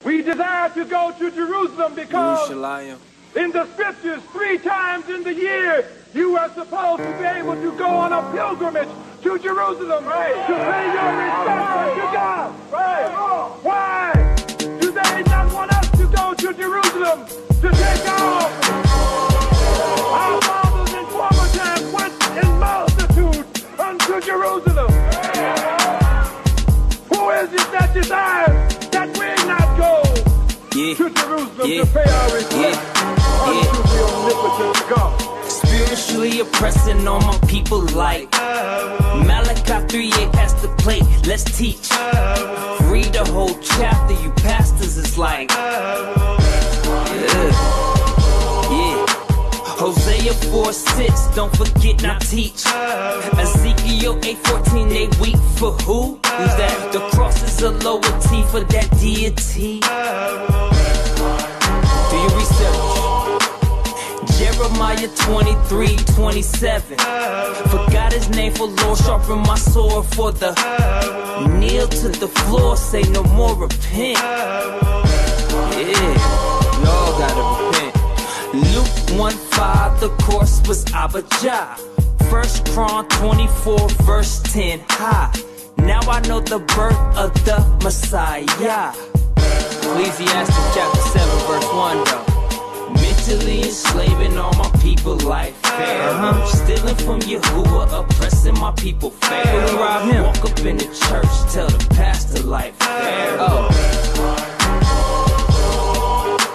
We desire to go to Jerusalem because in the scriptures 3 times in the year you are supposed to be able to go on a pilgrimage to Jerusalem to pay your respects unto God. Why do they not want us to go to Jerusalem to take off? Our fathers in former times went in multitudes unto Jerusalem. Who is it that desires that we not go to Jerusalem to pay our respects unto the omnipotent God? Spiritually oppressing all my people like Malachi 3:8, pass the plate, let's teach. Read the whole chapter, you pastors, it's like Hosea 4:6, don't forget not teach. Ezekiel 8:14, they weak for who? Who's that? The cross is a lower T for that deity. Do your research. Jeremiah 23:27. Forgot his name for Lord, sharpen my sword for the kneel to the floor, say no more repent. Y'all gotta repent. Luke 1:5, the course was Abijah. 1 Chron 24 verse 10. Ha! Now I know the birth of the Messiah. Ecclesiastes chapter 7 verse 1 though. Mentally enslaving all my people like fair. Stealing from Yahuwah, oppressing my people fair. Walk up in the church, tell the pastor like fair.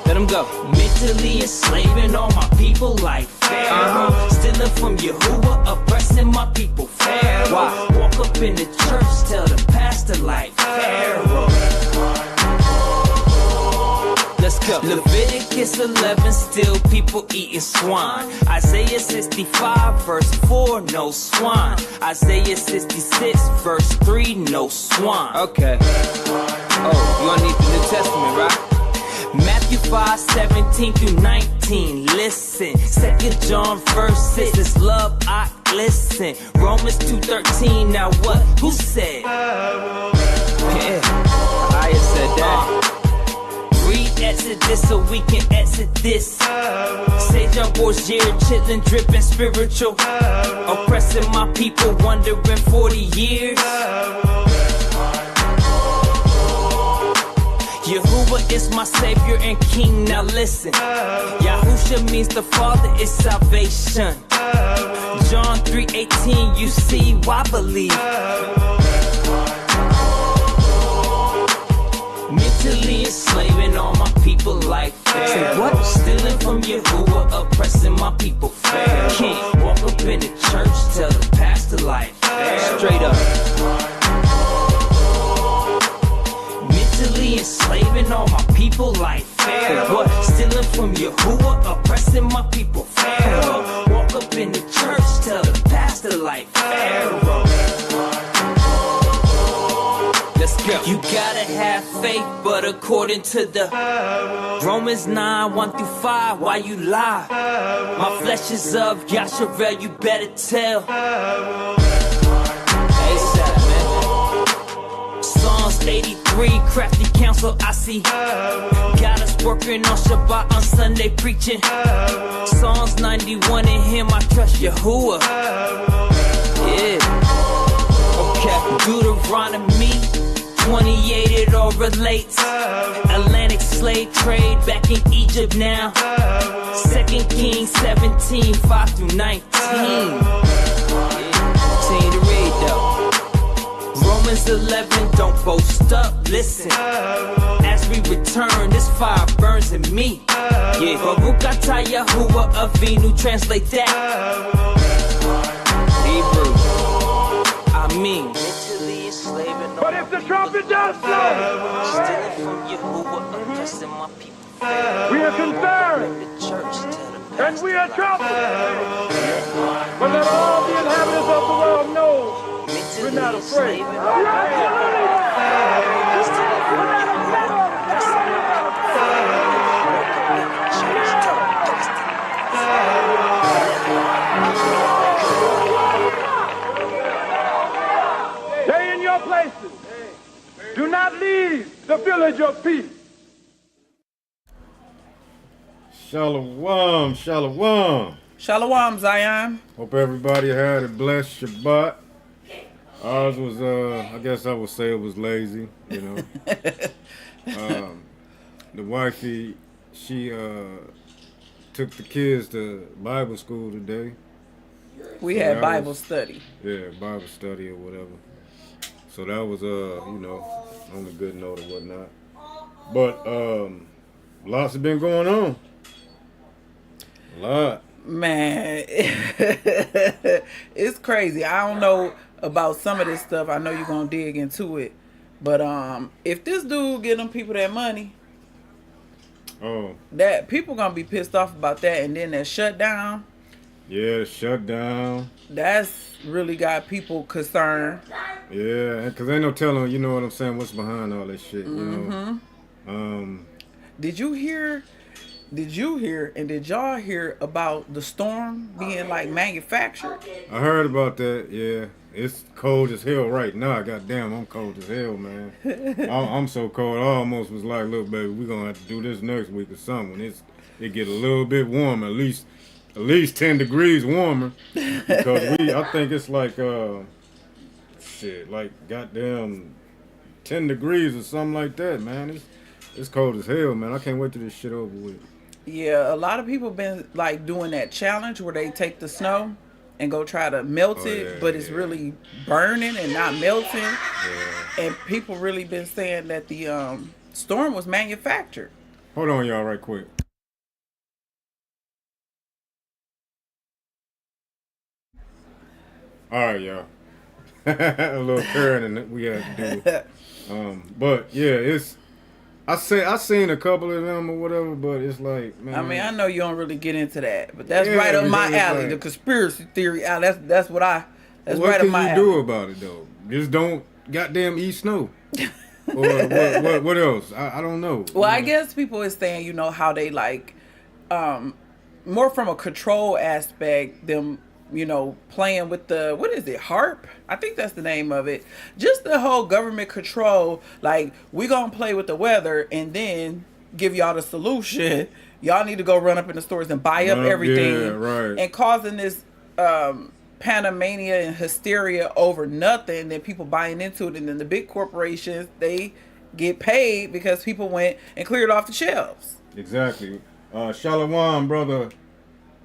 Let him go. Mentally enslaving all my people like fair. Stealing from Yahuwah, oppressing my people fair. Walk up in the church, tell the pastor like Pharaoh. Let's go. Leviticus 11, still people eating swine. Isaiah 65 verse 4, no swine. Isaiah 66 verse 3, no swine. Okay. Oh, you gonna need the New Testament, right? Matthew 5:17 through 19, listen. 2 John verse 6, this love I listen. Romans 2:13, now what? Who said? I said that. Read Exodus so we can exit this. Say John Borgier, chillin', drippin', spiritual. Oppressing my people, wondering 40 years. Yahuwah is my savior and king, now listen. Yahusha means the father is salvation. John 3:18, you see why believe. Mentally enslaving all my people like fair. Say what? Stealing from Yahuwah, oppressing my people fair. Can't walk up in the church, tell the pastor like fair. Straight up. Mentally enslaving all my people like fair. What? Stealing from Yahuwah, oppressing my people fair. Walk up in the church, tell the pastor like Pharaoh. Let's go. You gotta have faith, but according to the Romans 9:1-5, why you lie? My flesh is of Yasharel, you better tell. ASAP, man. Psalms 83, crafty counsel I see. Got us working on Shabbat, on Sunday preaching. Psalms 91, in him I trust Yahuwah. Yeah. Okay. Deuteronomy 28, it all relates. Atlantic slave trade back in Egypt now. 2 Kings 17, 5-19. Continue to read though. Romans 11, don't boast up, listen. As we return, this fire burns in me. Yeah, Baruch atah Yahuwah Avinu, translate that. Hebrew, I mean. But if the trumpet does blow, we are concerned and we are troubled. But let all the inhabitants of the world know we're not afraid. Stay in your places. Do not leave the village of peace. Shalom, shalom. Shalom, Zion. Hope everybody had a blessed Shabbat. Ours was, I guess I would say it was lazy, you know. The wifey, she took the kids to Bible school today. We had Bible study. Yeah, Bible study or whatever. So that was, you know, on a good note or whatnot. But lots have been going on. A lot. Man, it's crazy. I don't know about some of this stuff. I know you're going to dig into it. But if this dude get them people that money, that people going to be pissed off about that. And then that shutdown. Yeah, the shutdown. That's really got people concerned. Yeah, because ain't no telling, you know what I'm saying, what's behind all this shit, you know. Did you hear and did y'all hear about the storm being like manufactured? I heard about that, yeah. It's cold as hell right now. Goddamn, I'm cold as hell, man. I'm so cold. I almost was like, look, baby, we're going to have to do this next week or something. When it get a little bit warmer, at least 10 degrees warmer. Because I think it's like, like goddamn 10 degrees or something like that, man. It's cold as hell, man. I can't wait till this shit over with. Yeah, a lot of people been like doing that challenge where they take the snow and go try to melt it, but it's really burning and not melting. Yeah. And people really been saying that the storm was manufactured. Hold on, y'all, right quick. All right, y'all. A little turn we had to do. But yeah, I seen a couple of them or whatever, but it's like, man. I mean, I know you don't really get into that, but that's right up my alley. Like, the conspiracy theory. That's right up my alley. What can you do about it though? Just don't goddamn eat snow. Or what else? I don't know. Well, I guess people is saying, you know, how they like, more from a control aspect, them, you know, playing with the, what is it, HAARP? I think that's the name of it. Just the whole government control, like, we gonna play with the weather and then give y'all the solution. Y'all need to go run up in the stores and buy up everything. Yeah, right. And causing this panamania and hysteria over nothing, then people buying into it, and then the big corporations, they get paid because people went and cleared off the shelves. Exactly. Shalom, brother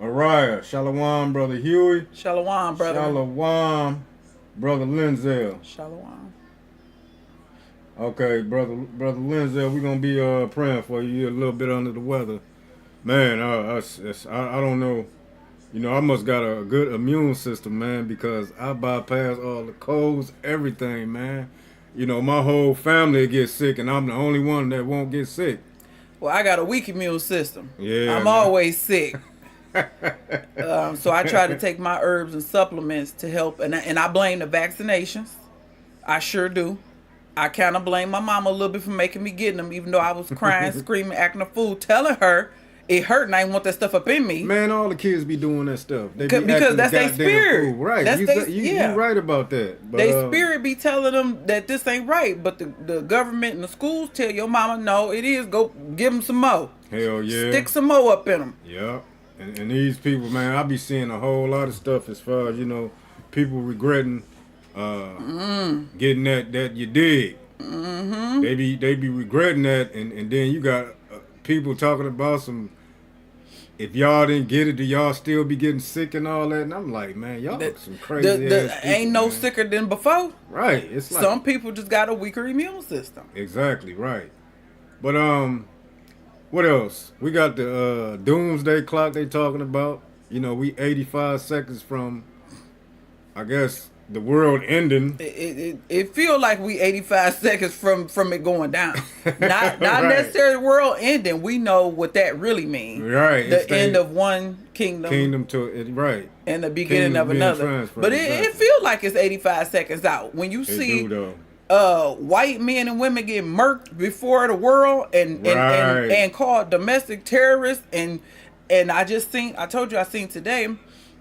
Araya. Shalom, brother Huey. Shalom, brother. Shalom, brother Linzel. Shalom. Okay, brother Linzel, we're gonna be praying for you. You're a little bit under the weather, man. I don't know. You know, I must got a good immune system, man, because I bypass all the colds, everything, man. You know, my whole family gets sick, and I'm the only one that won't get sick. Well, I got a weak immune system. Yeah, I'm always sick. So I try to take my herbs and supplements to help, and I blame the vaccinations. I sure do. I kind of blame my mama a little bit for making me get them, even though I was crying, screaming, acting a fool, telling her it hurt and I didn't want that stuff up in me. Man, all the kids be doing that stuff. They because that's their spirit. Fool. Right. You're right about that. But, they spirit be telling them that this ain't right, but the government and the schools tell your mama, no, it is. Go give them some more. Hell yeah. Stick some more up in them. Yeah. And these people, man, I be seeing a whole lot of stuff as far as, you know, people regretting getting that you dig. Mm-hmm. They be regretting that, and then you got people talking about some, if y'all didn't get it, do y'all still be getting sick and all that? And I'm like, man, y'all some crazy ass people, ain't no man. sicker than before. Right. It's like some people just got a weaker immune system. Exactly, right. But what else? We got the doomsday clock they talking about. You know, we 85 seconds from, I guess, the world ending. It feel like we 85 seconds from it going down. Not right. necessarily the world ending. We know what that really means. Right. The end of one kingdom. Kingdom to it, right. And the beginning of another. But it feels like it's 85 seconds out. When you see white men and women get murked before the world and called domestic terrorists, and I told you I seen today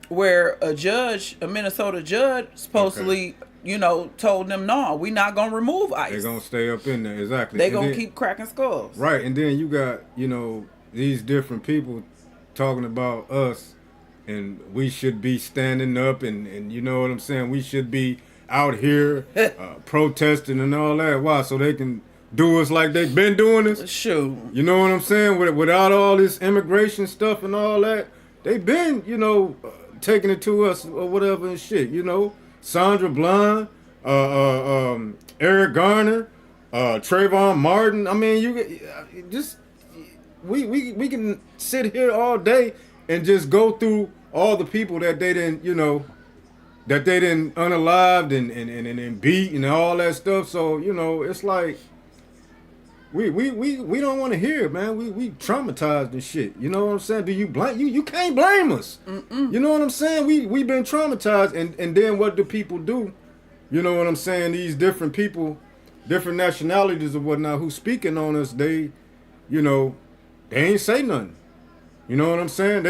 where a Minnesota judge supposedly, you know, told them, no, we not going to remove ICE. They're going to stay up in there, exactly. They're going to keep cracking skulls. Right, and then you got, you know, these different people talking about us, and we should be standing up, and you know what I'm saying? We should be out here protesting and all that. Why? So they can do us like they've been doing us? Sure. You know what I'm saying? Without all this immigration stuff and all that, they've been, you know, taking it to us or whatever and shit, you know? Sandra Bland, Eric Garner, Trayvon Martin. I mean, you just we can sit here all day and just go through all the people that they didn't, you know, that they didn't unalived and beat and all that stuff. So, you know, it's like we don't want to hear it, man. We traumatized and shit. You know what I'm saying? Do you blame you can't blame us. You know what I'm saying? We've been traumatized, and then what do people do? You know what I'm saying? These different people, different nationalities or whatnot, who speaking on us, they, you know, they ain't say nothing. You know what I'm saying?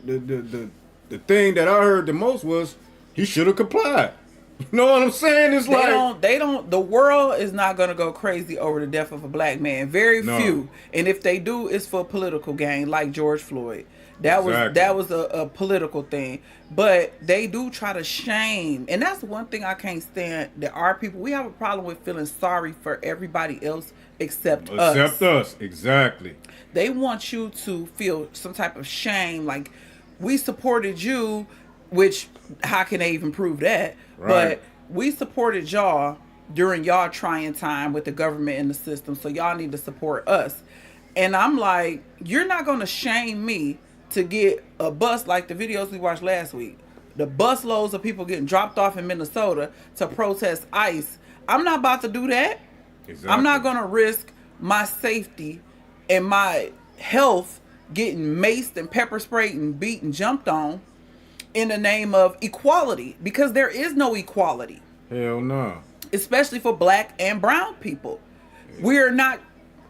The thing that I heard the most was he should have complied. You know what I'm saying? It's the world is not going to go crazy over the death of a black man. Very few. And if they do, it's for political gain, like George Floyd. That was a political thing. But they do try to shame. And that's one thing I can't stand, that our people, we have a problem with feeling sorry for everybody else except us. Except us, exactly. They want you to feel some type of shame, like we supported you, which how can they even prove that? Right. But we supported y'all during y'all trying time with the government and the system, so y'all need to support us. And I'm like, you're not going to shame me to get a bus like the videos we watched last week. The bus loads of people getting dropped off in Minnesota to protest ICE. I'm not about to do that. Exactly. I'm not going to risk my safety and my health getting maced and pepper sprayed and beat and jumped on in the name of equality, because there is no equality. Hell no. Especially for black and brown people. We're not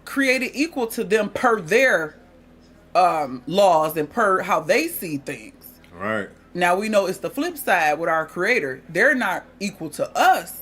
created equal to them per their laws and per how they see things. Right. Now we know it's the flip side with our creator. They're not equal to us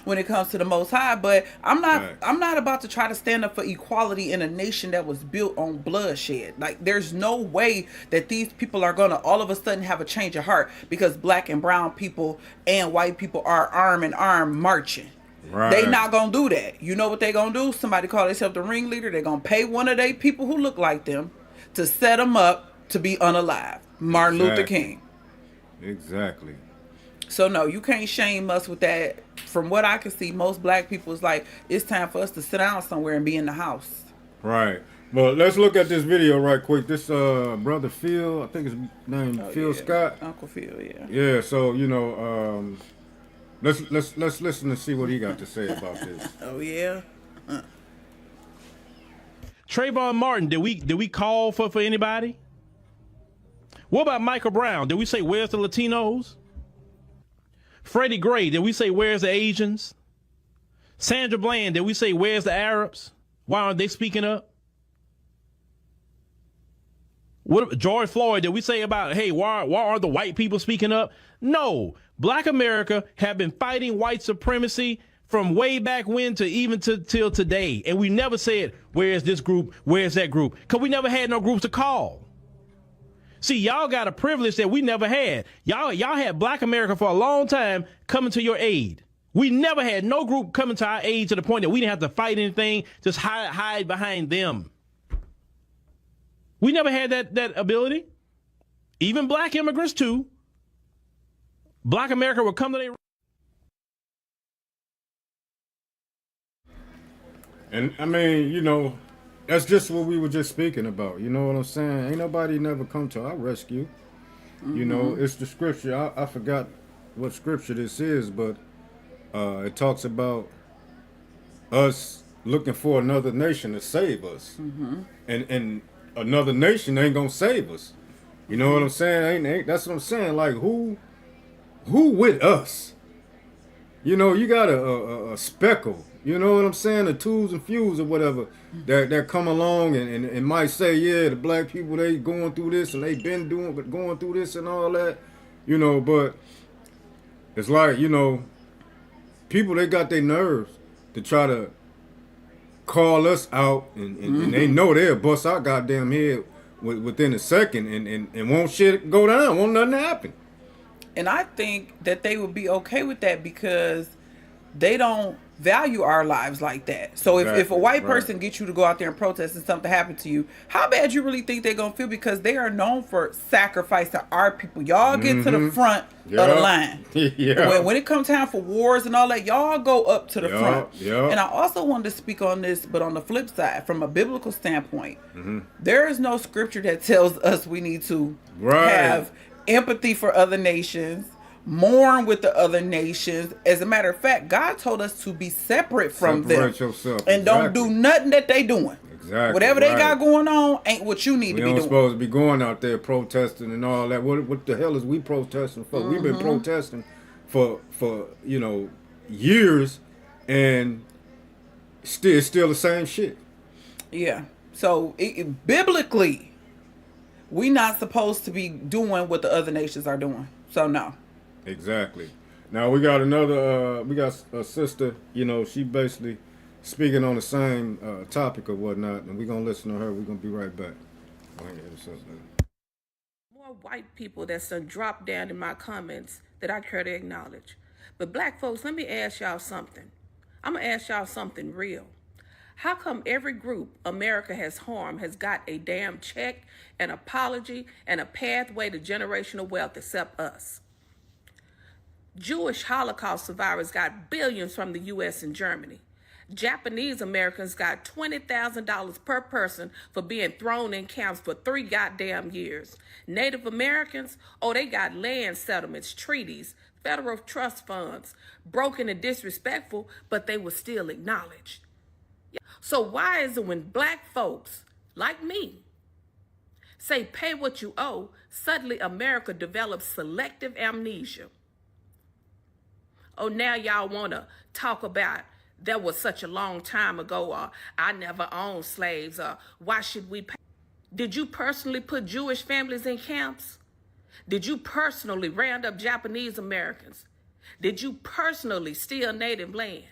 when it comes to the Most High, but I'm not about to try to stand up for equality in a nation that was built on bloodshed. Like, there's no way that these people are gonna all of a sudden have a change of heart because black and brown people and white people are arm in arm marching. Right. They not gonna do that. You know what they gonna do? Somebody call themselves the ringleader. They're gonna pay one of their people who look like them to set them up to be unalive. Martin Luther King. Exactly. So no, you can't shame us with that. From what I can see, most black people is like, it's time for us to sit down somewhere and be in the house. Right. Well, let's look at this video right quick. This brother Phil, I think his name Phil Scott. Uncle Phil, yeah. Yeah. So you know, let's listen and see what he got to say about this. Oh yeah. Trayvon Martin, did we call for anybody? What about Michael Brown? Did we say where's the Latinos? Freddie Gray, did we say where's the Asians? Sandra Bland, did we say where's the Arabs? Why aren't they speaking up? What George Floyd, did we say about, hey, why aren't the white people speaking up? No, Black America have been fighting white supremacy from way back when to even till today. And we never said, where's this group? Where's that group? Because we never had no groups to call. See, y'all got a privilege that we never had. Y'all had Black America for a long time coming to your aid. We never had no group coming to our aid to the point that we didn't have to fight anything, just hide behind them. We never had that ability. Even black immigrants too. Black America will come to their... And I mean, you know, that's just what we were just speaking about. You know what I'm saying? Ain't nobody never come to our rescue. Mm-hmm. You know, it's the scripture. I forgot what scripture this is, but it talks about us looking for another nation to save us. Mm-hmm. And another nation ain't gonna save us. You know what I'm saying? Ain't that's what I'm saying. Like, who with us? You know, you got a speckle. You know what I'm saying? The twos and fews or whatever that come along and might say, yeah, the black people, they going through this and they been going through this and all that. You know, but it's like, you know, people, they got their nerves to try to call us out and they know they'll bust our goddamn head within a second, and won't shit go down, won't nothing happen. And I think that they would be okay with that because they don't value our lives like that. So if a white person gets you to go out there and protest and something happened to you, how bad you really think they're going to feel? Because they are known for sacrificing our people. Y'all get to the front of the line. When it comes time for wars and all that, y'all go up to the front. And I also wanted to speak on this, but on the flip side, from a biblical standpoint, there is no scripture that tells us we need to have empathy for other nations, mourn with the other nations. As a matter of fact, God told us to be separate from them yourself. and don't do nothing that they doing. Whatever they got going on ain't what you need to be doing. We don't supposed to be going out there protesting and all that. What the hell is we protesting for? We've been protesting for years, and it's still the same shit. Yeah. So biblically, we not supposed to be doing what the other nations are doing. So no. Exactly. Now we got another. We got a sister. She basically speaking on the same topic or whatnot, and we're gonna listen to her. We're gonna be right back. More white people that's done dropped down in my comments that I care to acknowledge. But black folks, let me ask y'all something. I'm gonna ask y'all something real. How come every group America has harmed has got a damn check, an apology, and a pathway to generational wealth except us? Jewish Holocaust survivors got billions from the U.S. and Germany. Japanese Americans got $20,000 per person for being thrown in camps for 3 goddamn years. Native Americans, they got land settlements, treaties, federal trust funds, broken and disrespectful, but they were still acknowledged. So why is it when black folks like me say pay what you owe, suddenly America develops selective amnesia? Now y'all want to talk about that was such a long time ago, or I never owned slaves, or why should we pay? Did you personally put Jewish families in camps? Did you personally round up Japanese Americans? Did you personally steal native land?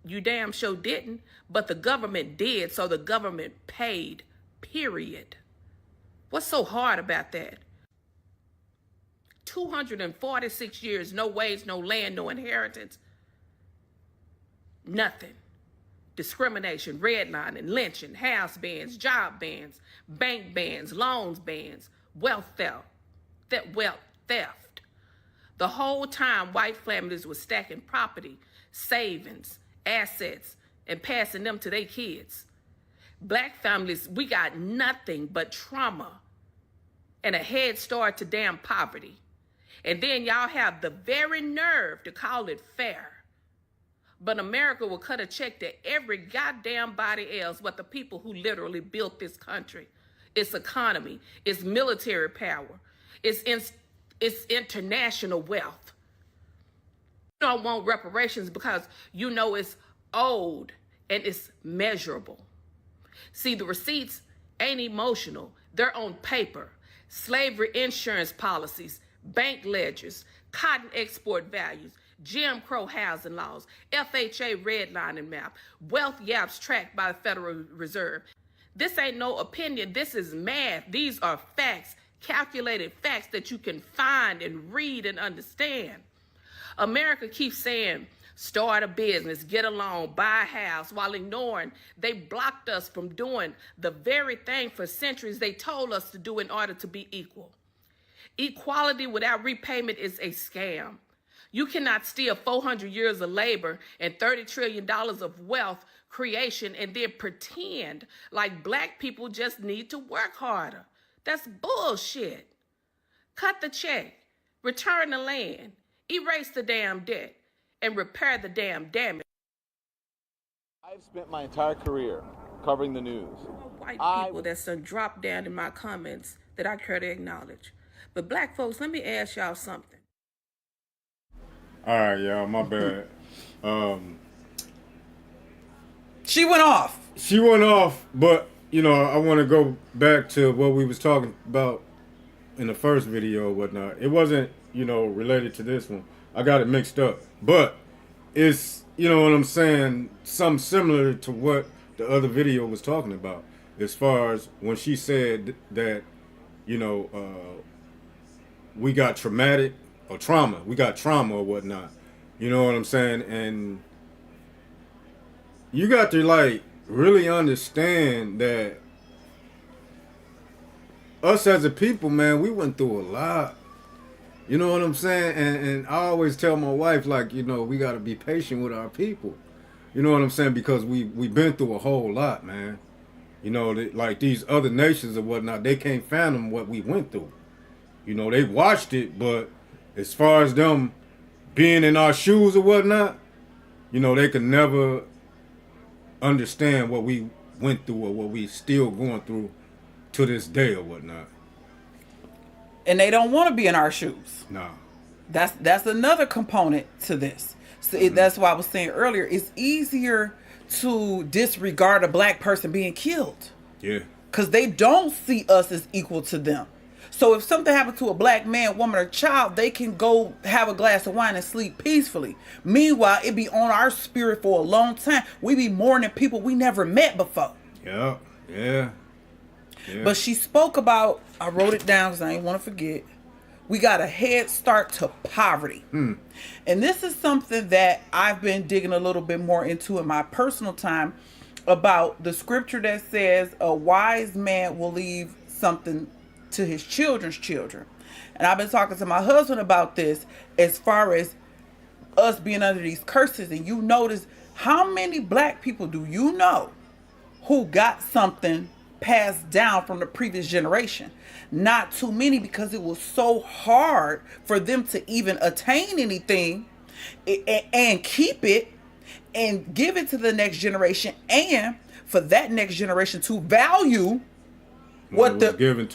You damn sure didn't, but the government did, so the government paid, period. What's so hard about that? 246 years, no wage, no land, no inheritance. Nothing. Discrimination, redlining, lynching, house bans, job bans, bank bans, loans bans, wealth theft. The whole time, white families were stacking property, savings, assets, and passing them to their kids. Black families, we got nothing but trauma and a head start to damn poverty. And then y'all have the very nerve to call it fair. But America will cut a check to every goddamn body else but the people who literally built this country, its economy, its military power, its international wealth. You don't want reparations because it's old and it's measurable. See, the receipts ain't emotional. They're on paper. Slavery insurance policies, bank ledgers, cotton export values, Jim Crow housing laws, FHA redlining map, wealth yaps tracked by the Federal Reserve. This ain't no opinion. This is math. These are facts, calculated facts that you can find and read and understand. America keeps saying, start a business, get a loan, buy a house, while ignoring they blocked us from doing the very thing for centuries they told us to do in order to be equal. Equality without repayment is a scam. You cannot steal 400 years of labor and $30 trillion of wealth creation and then pretend like black people just need to work harder. That's bullshit. Cut the check, return the land, erase the damn debt, and repair the damn damage. I've spent my entire career covering the news. White people that's done dropped down in my comments that I care to acknowledge. But black folks, let me ask y'all something. All right, y'all, my bad. She went off. She went off, but, I want to go back to what we was talking about in the first video or whatnot. It wasn't, related to this one. I got it mixed up. But it's, what I'm saying, something similar to what the other video was talking about. as far as when she said that, you know, we got trauma or whatnot. You know what I'm saying? And you got to like really understand that us as a people, man, we went through a lot. You know what I'm saying? And I always tell my wife, like, you know, we got to be patient with our people. You know what I'm saying? Because we've been through a whole lot, man. You know, like these other nations or whatnot, they can't fathom what we went through. You know, they watched it, but as far as them being in our shoes or whatnot, you know, they could never understand what we went through or what we still going through to this day or whatnot. And they don't want to be in our shoes. No. That's another component to this. So that's why I was saying earlier, it's easier to disregard a black person being killed. Yeah. Because they don't see us as equal to them. So if something happened to a black man, woman, or child, they can go have a glass of wine and sleep peacefully. Meanwhile, it be on our spirit for a long time. We be mourning people we never met before. Yeah. But she spoke about, I wrote it down because I didn't want to forget, we got a head start to poverty. And this is something that I've been digging a little bit more into in my personal time about the scripture that says a wise man will leave something to his children's children. And I've been talking to my husband about this as far as us being under these curses. And you notice, how many black people do you know who got something passed down from the previous generation? Not too many, because it was so hard for them to even attain anything and keep it and give it to the next generation, and for that next generation to value what was given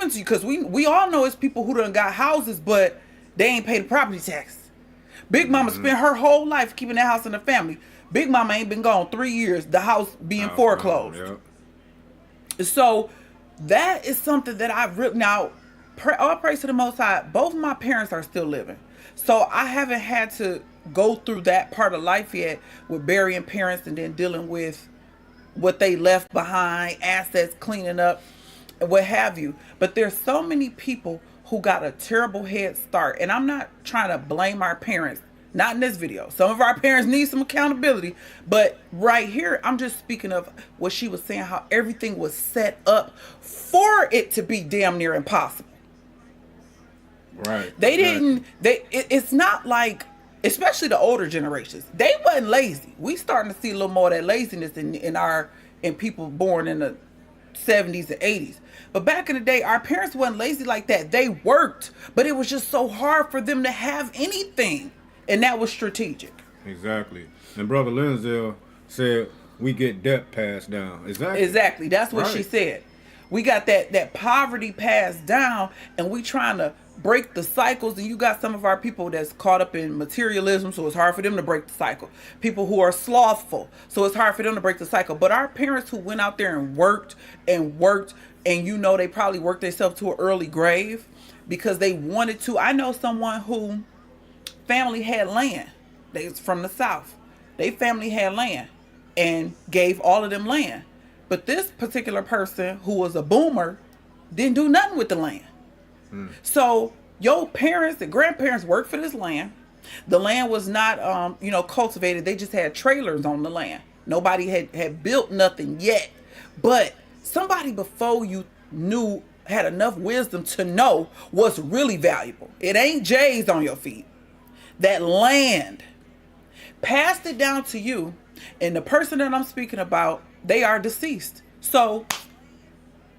to you. Because we all know it's people who done got houses, but they ain't paid the property tax. Big Mama spent her whole life keeping that house in the family. Big Mama ain't been gone 3 years, the house being foreclosed. So that is something that I've really, now, all praise to the Most High, both of my parents are still living. So I haven't had to go through that part of life yet with burying parents and then dealing with what they left behind, assets, cleaning up, and what have you. But there's so many people who got a terrible head start. And I'm not trying to blame our parents. Not in this video. Some of our parents need some accountability. But right here, I'm just speaking of what she was saying, how everything was set up for it to be damn near impossible. Right. It's not like, especially the older generations, they wasn't lazy. We starting to see a little more of that laziness in people born in the 70s and 80s. But back in the day, our parents wasn't lazy like that. They worked, but it was just so hard for them to have anything. And that was strategic. Exactly. And Brother Lindsay said we get debt passed down. Exactly. That's what she said. We got that poverty passed down, and we trying to break the cycles. And you got some of our people that's caught up in materialism, so it's hard for them to break the cycle. People who are slothful, so it's hard for them to break the cycle. But our parents who went out there and worked, and you know they probably worked themselves to an early grave because they wanted to. I know someone who family had land. They was from the South. They family had land and gave all of them land. But this particular person who was a boomer didn't do nothing with the land. So your parents and grandparents worked for this land. The land was not, cultivated. They just had trailers on the land. Nobody had built nothing yet. But somebody before you knew, had enough wisdom to know what's really valuable. It ain't J's on your feet. That land passed it down to you, and the person that I'm speaking about, they are deceased. So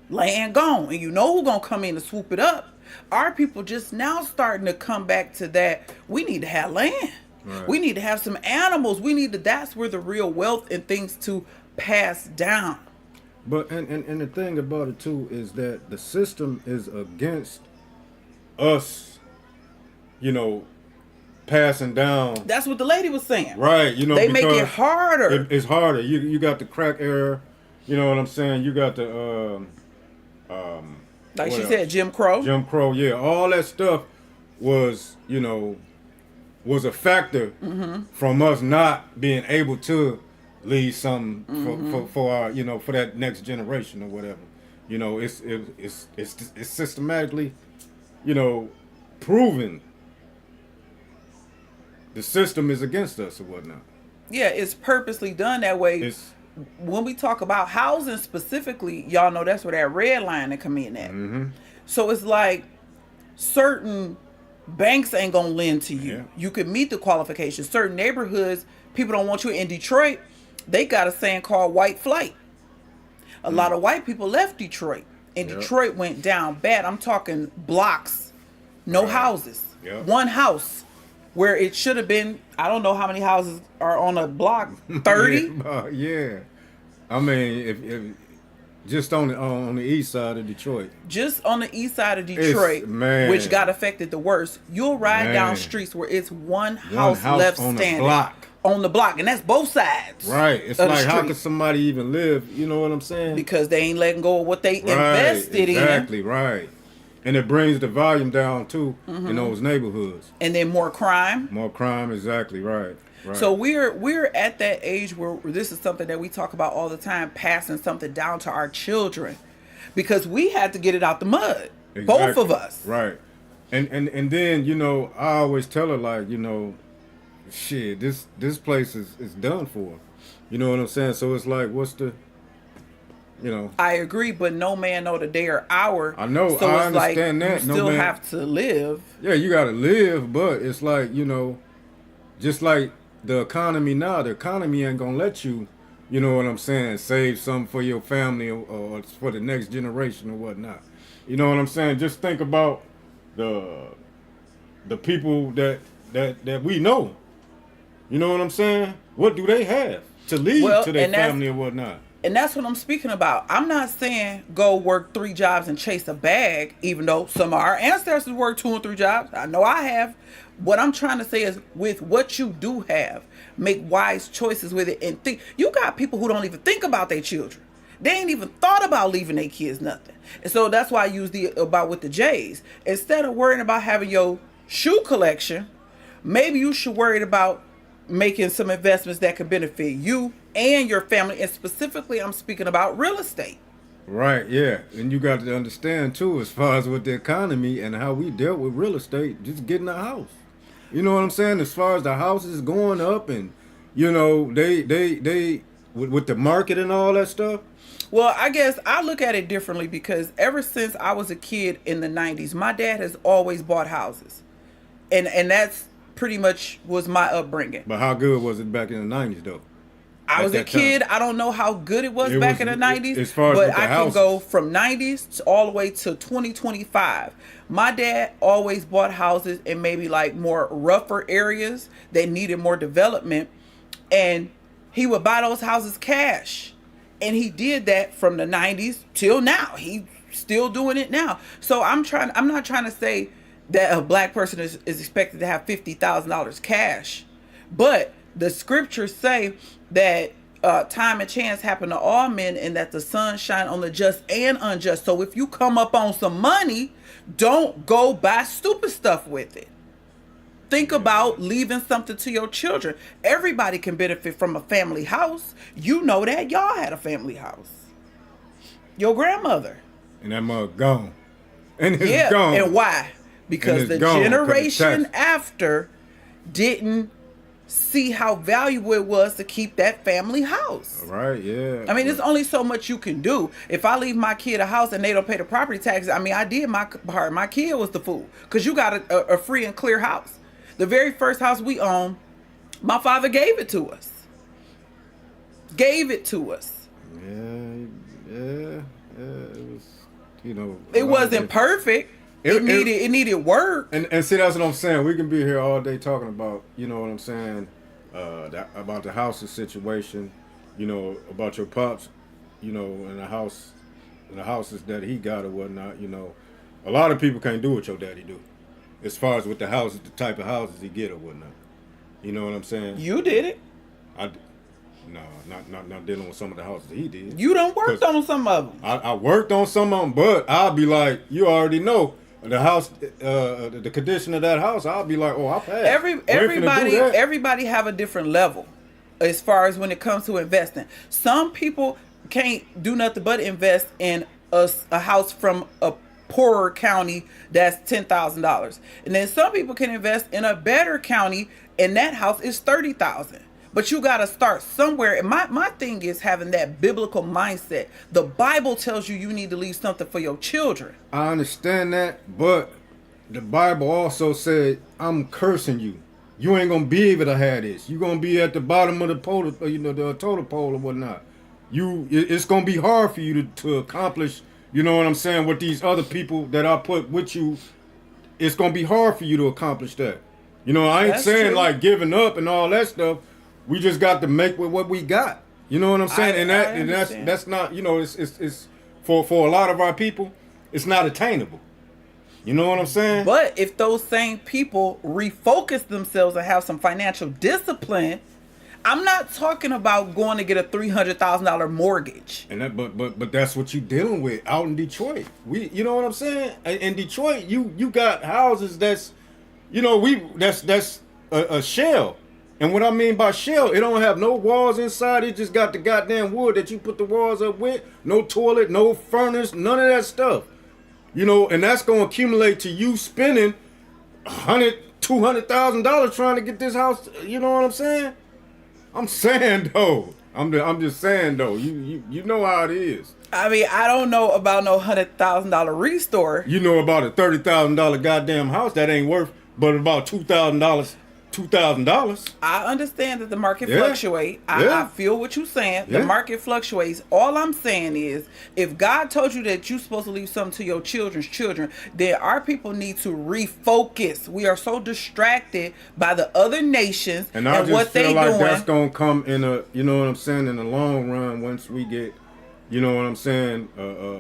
land gone, and you know who's gonna come in and swoop it up. Our people just now starting to come back to that. We need to have land. Right. We need to have some animals. That's where the real wealth and things to pass down. But and the thing about it too is that the system is against us, passing down. That's what the lady was saying. Right, they make it harder. It's harder. You got the crack era, you know what I'm saying? You got the like she said, Jim Crow. Jim Crow, yeah. All that stuff was a factor from us not being able to leave something for our, for that next generation or whatever. It's systematically, proven the system is against us or whatnot. Yeah, it's purposely done that way. When we talk about housing specifically, y'all know that's where that red line that come in at. Mm-hmm. So it's like certain banks ain't gonna lend to you. Yeah. You could meet the qualifications. Certain neighborhoods, people don't want you. In Detroit, they got a saying called white flight. A lot of white people left Detroit, and Detroit went down bad. I'm talking blocks, no houses, one house where it should have been. I don't know how many houses are on a block. 30. Yeah. I mean, if just on the east side of Detroit. Just on the east side of Detroit, which got affected the worst. You'll ride down streets where it's one house left on standing. The block. On the block, and that's both sides. Right. It's like, how could somebody even live? You know what I'm saying? Because they ain't letting go of what they invested in. Exactly, right. And it brings the volume down, too, in those neighborhoods. And then more crime. More crime, exactly, right. So we're at that age where this is something that we talk about all the time, passing something down to our children. Because we had to get it out the mud. Exactly. Both of us. Right. And then, I always tell her, like, shit, this place is done for. You know what I'm saying? So it's like, what's the, I agree, but no man know the day or hour. I know, so I it's understand like that. You still have to live. Yeah, you got to live, but it's like, just like the economy now, the economy ain't going to let you, you know what I'm saying, save something for your family or for the next generation or whatnot. You know what I'm saying? Just think about the people that we know. You know what I'm saying? What do they have to leave to their family or whatnot? And that's what I'm speaking about. I'm not saying go work 3 jobs and chase a bag, even though some of our ancestors worked 2 and 3 jobs. I know I have. What I'm trying to say is, with what you do have, make wise choices with it and think. You got people who don't even think about their children. They ain't even thought about leaving their kids nothing. And so that's why I use with the J's. Instead of worrying about having your shoe collection, maybe you should worry about making some investments that could benefit you and your family. And specifically, I'm speaking about real estate. Right, yeah. And you got to understand, too, as far as with the economy and how we dealt with real estate, just getting a house. You know what I'm saying? As far as the houses going up and, they with the market and all that stuff. Well, I guess I look at it differently because ever since I was a kid in the 90s, my dad has always bought houses. And that's pretty much was my upbringing. But how good was it back in the 90s, though? I was a kid. I don't know how good it was back in the 90s, as far as but I can go from 90s all the way to 2025. My dad always bought houses in maybe like more rougher areas that needed more development, and he would buy those houses cash. And he did that from the 90s till now. He's still doing it now. So I'm not trying to say that a black person is expected to have $50,000 cash. But the scriptures say that time and chance happen to all men and that the sun shine on the just and unjust. So if you come up on some money, don't go buy stupid stuff with it. Think about leaving something to your children. Everybody can benefit from a family house. You know that. Y'all had a family house. Your grandmother. And that mug gone. And it's gone. And why? Because the generation after didn't see how valuable it was to keep that family house. Right, yeah. I mean, there's only so much you can do. If I leave my kid a house and they don't pay the property taxes, I mean, I did my part. My kid was the fool. Because you got a free and clear house. The very first house we owned, my father gave it to us. Gave it to us. Yeah. It was, It wasn't perfect. It needed work. And see, that's what I'm saying. We can be here all day talking about, you know what I'm saying, about the houses situation, about your pops, and the houses that he got or whatnot, A lot of people can't do what your daddy do. As far as with the houses, the type of houses he get or whatnot. You know what I'm saying? You did it. No, not dealing with some of the houses he did. You done worked on some of them. I worked on some of them, but I'll be like, you already know the house, the condition of that house. I'll be like, oh, I passed. Everybody have a different level. as far as when it comes to investing. Some people can't do nothing but invest in a house from a poorer county that's $10,000, and then some people can invest in a better county and that house is $30,000. But you got to start somewhere. And my thing is having that biblical mindset. The Bible tells you need to leave something for your children. I understand that, but the Bible also said, I'm cursing you. You ain't going to be able to have this. You're going to be at the bottom of the pole, the totem pole or whatnot. It's going to be hard for you to accomplish, you know what I'm saying, with these other people that I put with you. It's going to be hard for you to accomplish that. You know, I ain't That's saying true. Like giving up and all that stuff. We just got to make with what we got. You know what I'm saying? That's not, you know, it's for a lot of our people, it's not attainable. You know what I'm saying? But if those same people refocus themselves and have some financial discipline, I'm not talking about going to get a $300,000 mortgage. And that, but that's what you're dealing with out in Detroit. You know what I'm saying? In Detroit, you got houses that's, you know, that's a shell. And what I mean by shell, it don't have no walls inside. It just got the goddamn wood that you put the walls up with. No toilet, no furnace, none of that stuff. You know, and that's going to accumulate to you spending $200,000 trying to get this house. You know what I'm saying? I'm saying though. I'm just saying though. You know how it is. I mean, I don't know about no $100,000 restore. You know about a $30,000 goddamn house that ain't worth but about $2,000. I understand that the market fluctuates. I feel what you're saying. The market fluctuates. All I'm saying is, if God told you that you're supposed to leave something to your children's children, then our people need to refocus. We are so distracted by the other nations and what they doing. I just feel like that's gonna come in a, you know what I'm saying, in the long run once we get, you know what I'm saying,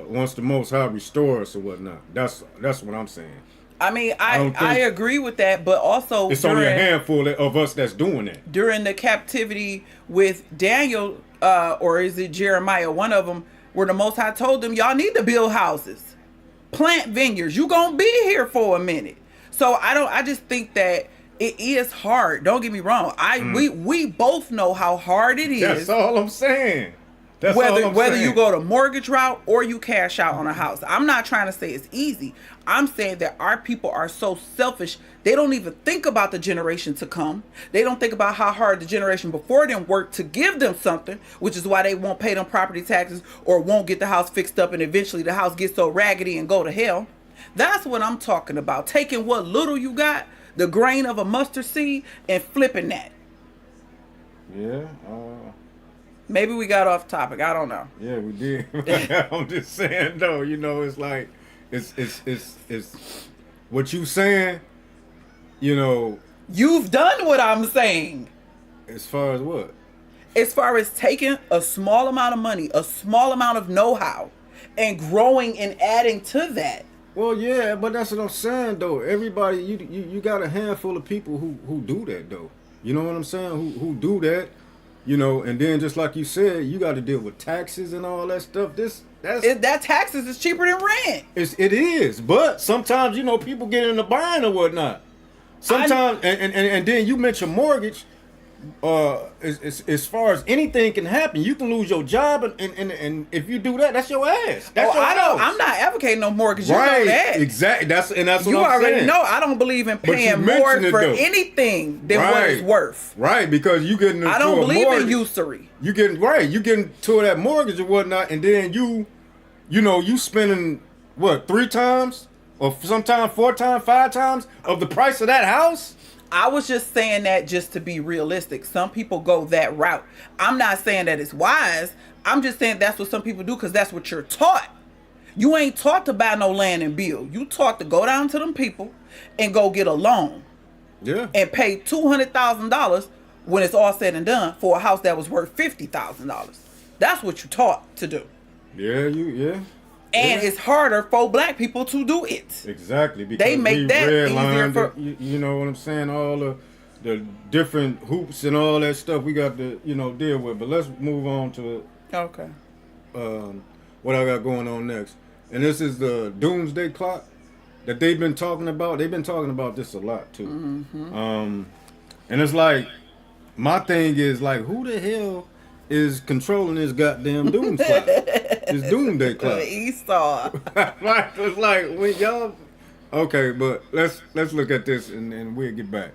once the Most High restore us or whatnot. That's what I'm saying. I mean, I agree with that, but also it's only a handful of us that's doing that. During the captivity with Daniel, or is it Jeremiah, one of them, where the Most High told them, y'all need to build houses, plant vineyards. You gonna be here for a minute. So I just think that it is hard. Don't get me wrong. We both know how hard it is. That's all I'm saying. That's whether you go the mortgage route or you cash out on a house. I'm not trying to say it's easy. I'm saying that our people are so selfish. They don't even think about the generation to come. They don't think about how hard the generation before them worked to give them something, which is why they won't pay them property taxes or won't get the house fixed up, and eventually the house gets so raggedy and go to hell. That's what I'm talking about. Taking what little you got, the grain of a mustard seed, and flipping that. Yeah. Maybe we got off topic. I don't know. Yeah, we did. I'm just saying though, you know, it's like it's what you saying, you know. You've done what I'm saying. As far as what? As far as taking a small amount of money, a small amount of know-how, and growing and adding to that. Well, yeah, but that's what I'm saying though. Everybody, you got a handful of people who do that though. You know what I'm saying? Who do that. You know, and then just like you said, you got to deal with taxes and all that stuff. That taxes is cheaper than rent. It is, but sometimes, you know, people get in the bind or whatnot. Sometimes, and then you mentioned mortgage. As far as anything can happen, you can lose your job, and if you do that, that's your ass. That's your house. I'm not advocating no mortgage. You know that. Exactly. That's what I'm saying. You already know I don't believe in paying more for anything than what it's worth. Right, because you getting into I don't believe in usury. You getting to that mortgage or whatnot, and then you spending what 3 times or sometimes 4 times, 5 times of the price of that house. I was just saying that just to be realistic. Some people go that route. I'm not saying that it's wise. I'm just saying that's what some people do because that's what you're taught. You ain't taught to buy no land and build. You taught to go down to them people and go get a loan. Yeah. And pay $200,000 when it's all said and done for a house that was worth $50,000. That's what you taught to do. Yeah. And it's harder for black people to do it. Exactly. Because they make that easier for... You know what I'm saying? All the different hoops and all that stuff we got to, deal with. But let's move on to... Okay. What I got going on next. And this is the doomsday clock that they've been talking about. They've been talking about this a lot, too. Mm-hmm. And it's like, my thing is like, who the hell is controlling this goddamn doom clock? This doomsday clock. Esau. It's like when y'all. Okay, but let's look at this and we'll get back.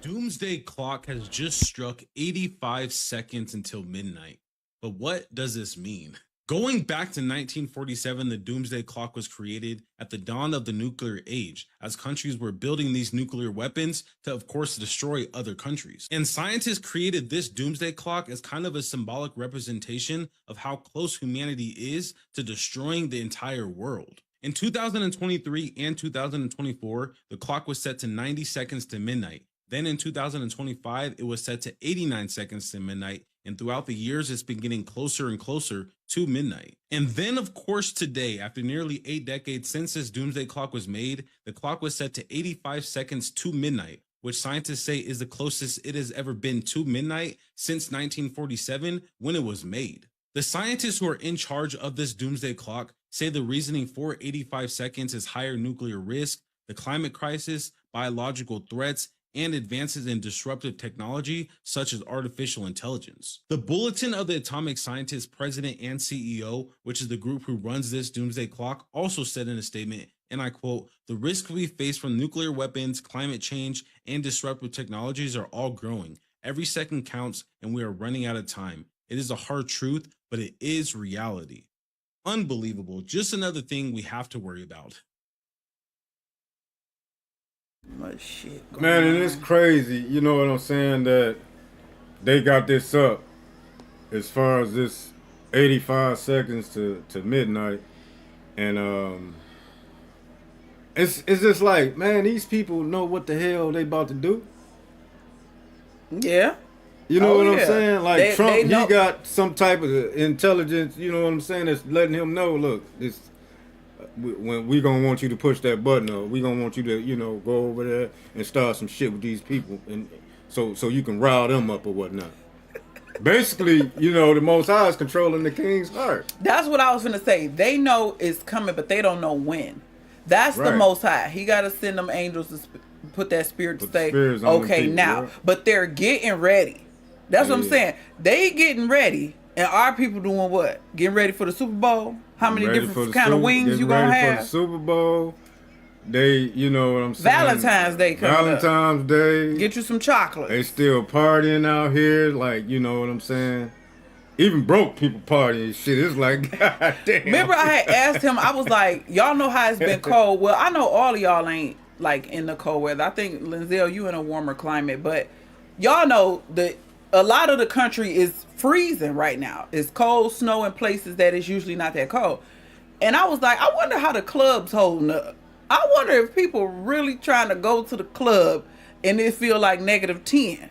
Doomsday clock has just struck 85 seconds until midnight. But what does this mean? Going back to 1947, the Doomsday Clock was created at the dawn of the nuclear age, as countries were building these nuclear weapons to, of course, destroy other countries. And scientists created this Doomsday Clock as kind of a symbolic representation of how close humanity is to destroying the entire world. In 2023 and 2024, the clock was set to 90 seconds to midnight. Then in 2025, it was set to 89 seconds to midnight. And throughout the years, it's been getting closer and closer to midnight. And then, of course, today, after nearly 8 decades since this doomsday clock was made, the clock was set to 85 seconds to midnight, which scientists say is the closest it has ever been to midnight since 1947 when it was made. The scientists who are in charge of this doomsday clock say the reasoning for 85 seconds is higher nuclear risk, the climate crisis, biological threats, and advances in disruptive technology such as artificial intelligence. The Bulletin of the Atomic Scientists President and CEO, which is the group who runs this doomsday clock, also said in a statement, and I quote, "The risks we face from nuclear weapons, climate change, and disruptive technologies are all growing. Every second counts, and we are running out of time. It is a hard truth, but it is reality." Unbelievable. Just another thing we have to worry about. Much shit. Man, and it's crazy, you know what I'm saying, that they got this up as far as this 85 seconds to midnight. And it's just like, man, these people know what the hell they about to do. Yeah. You know what I'm saying? Like Trump, he got some type of intelligence, you know what I'm saying, that's letting him know, look, this when we gonna want you to push that button, or we gonna want you to, you know, go over there and start some shit with these people, and so you can rile them up or whatnot. Basically, you know, the Most High is controlling the king's heart. That's what I was gonna say. They know it's coming, but they don't know when. That's right. The Most High. He got to send them angels to put that spirit to say, okay, now. Right? But they're getting ready. That's what I'm saying. They getting ready, and our people doing what? Getting ready for the Super Bowl. How many different kind of wings you gonna have? For the Super Bowl. They, you know what I'm saying? Valentine's Day coming up. Valentine's Day. Get you some chocolate. They still partying out here, like, you know what I'm saying? Even broke people partying shit. It's like, God damn. Remember I had asked him, I was like, y'all know how it's been cold. Well, I know all of y'all ain't like in the cold weather. I think, Linzel, you in a warmer climate. But y'all know that a lot of the country is freezing right now. It's cold, snow in places that it's usually not that cold. And I was like, I wonder how the club's holding up. I wonder if people really trying to go to the club and it feel like -10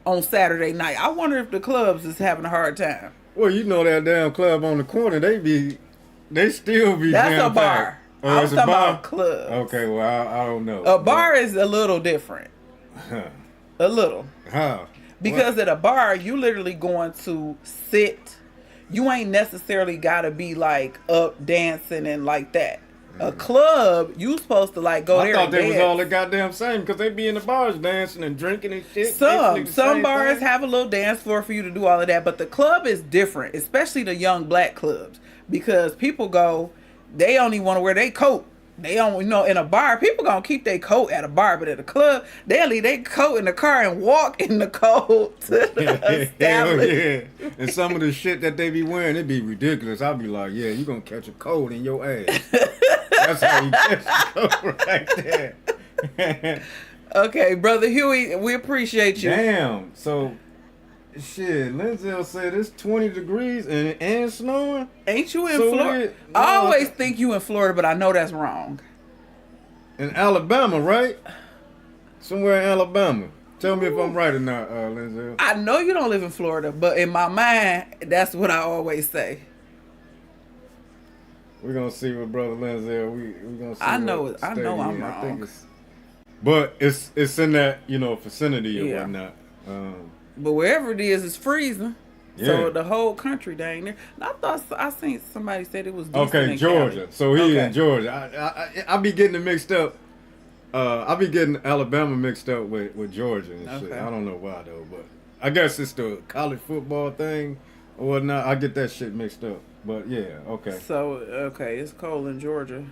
on Saturday night. I wonder if the clubs is having a hard time. Well, you know that damn club on the corner, they still be That's damn a bar. Or I was talking about clubs. Okay, well, I don't know. A bar is a little different. A little. How? Because at a bar, you literally going to sit. You ain't necessarily got to be like up dancing and like that. A club, you supposed to like go there. I thought they was all the goddamn same because they be in the bars dancing and drinking and shit. Some bars have a little dance floor for you to do all of that, but the club is different, especially the young black clubs, because people go, they only want to wear their coat. They don't, you know, in a bar, people gonna keep their coat at a bar, but at a club, they'll leave their coat in the car and walk in the coat to the establishment. Yeah. And some of the shit that they be wearing, it be ridiculous. I'll be like, yeah, you gonna catch a cold in your ass. That's how you catch a cold right there. Okay, Brother Huey, we appreciate you. Damn. So, shit, Lindsay said it's 20 degrees and snowing. Ain't you in Florida? I always think you in Florida, but I know that's wrong. In Alabama, right? Somewhere in Alabama. Tell me if I'm right or not, Lindsay. I know you don't live in Florida, but in my mind, that's what I always say. We're gonna see what Brother Lindsay. We're gonna see. I know I'm wrong. But it's in that, you know, vicinity or whatnot. But wherever it is, it's freezing. Yeah. So the whole country dang there. And I thought I seen somebody said it was decent in Georgia. Cali. So he in Georgia. I be getting it mixed up. I be getting Alabama mixed up with Georgia and shit. I don't know why though, but I guess it's the college football thing or whatnot. I get that shit mixed up. But yeah, okay. So it's cold in Georgia.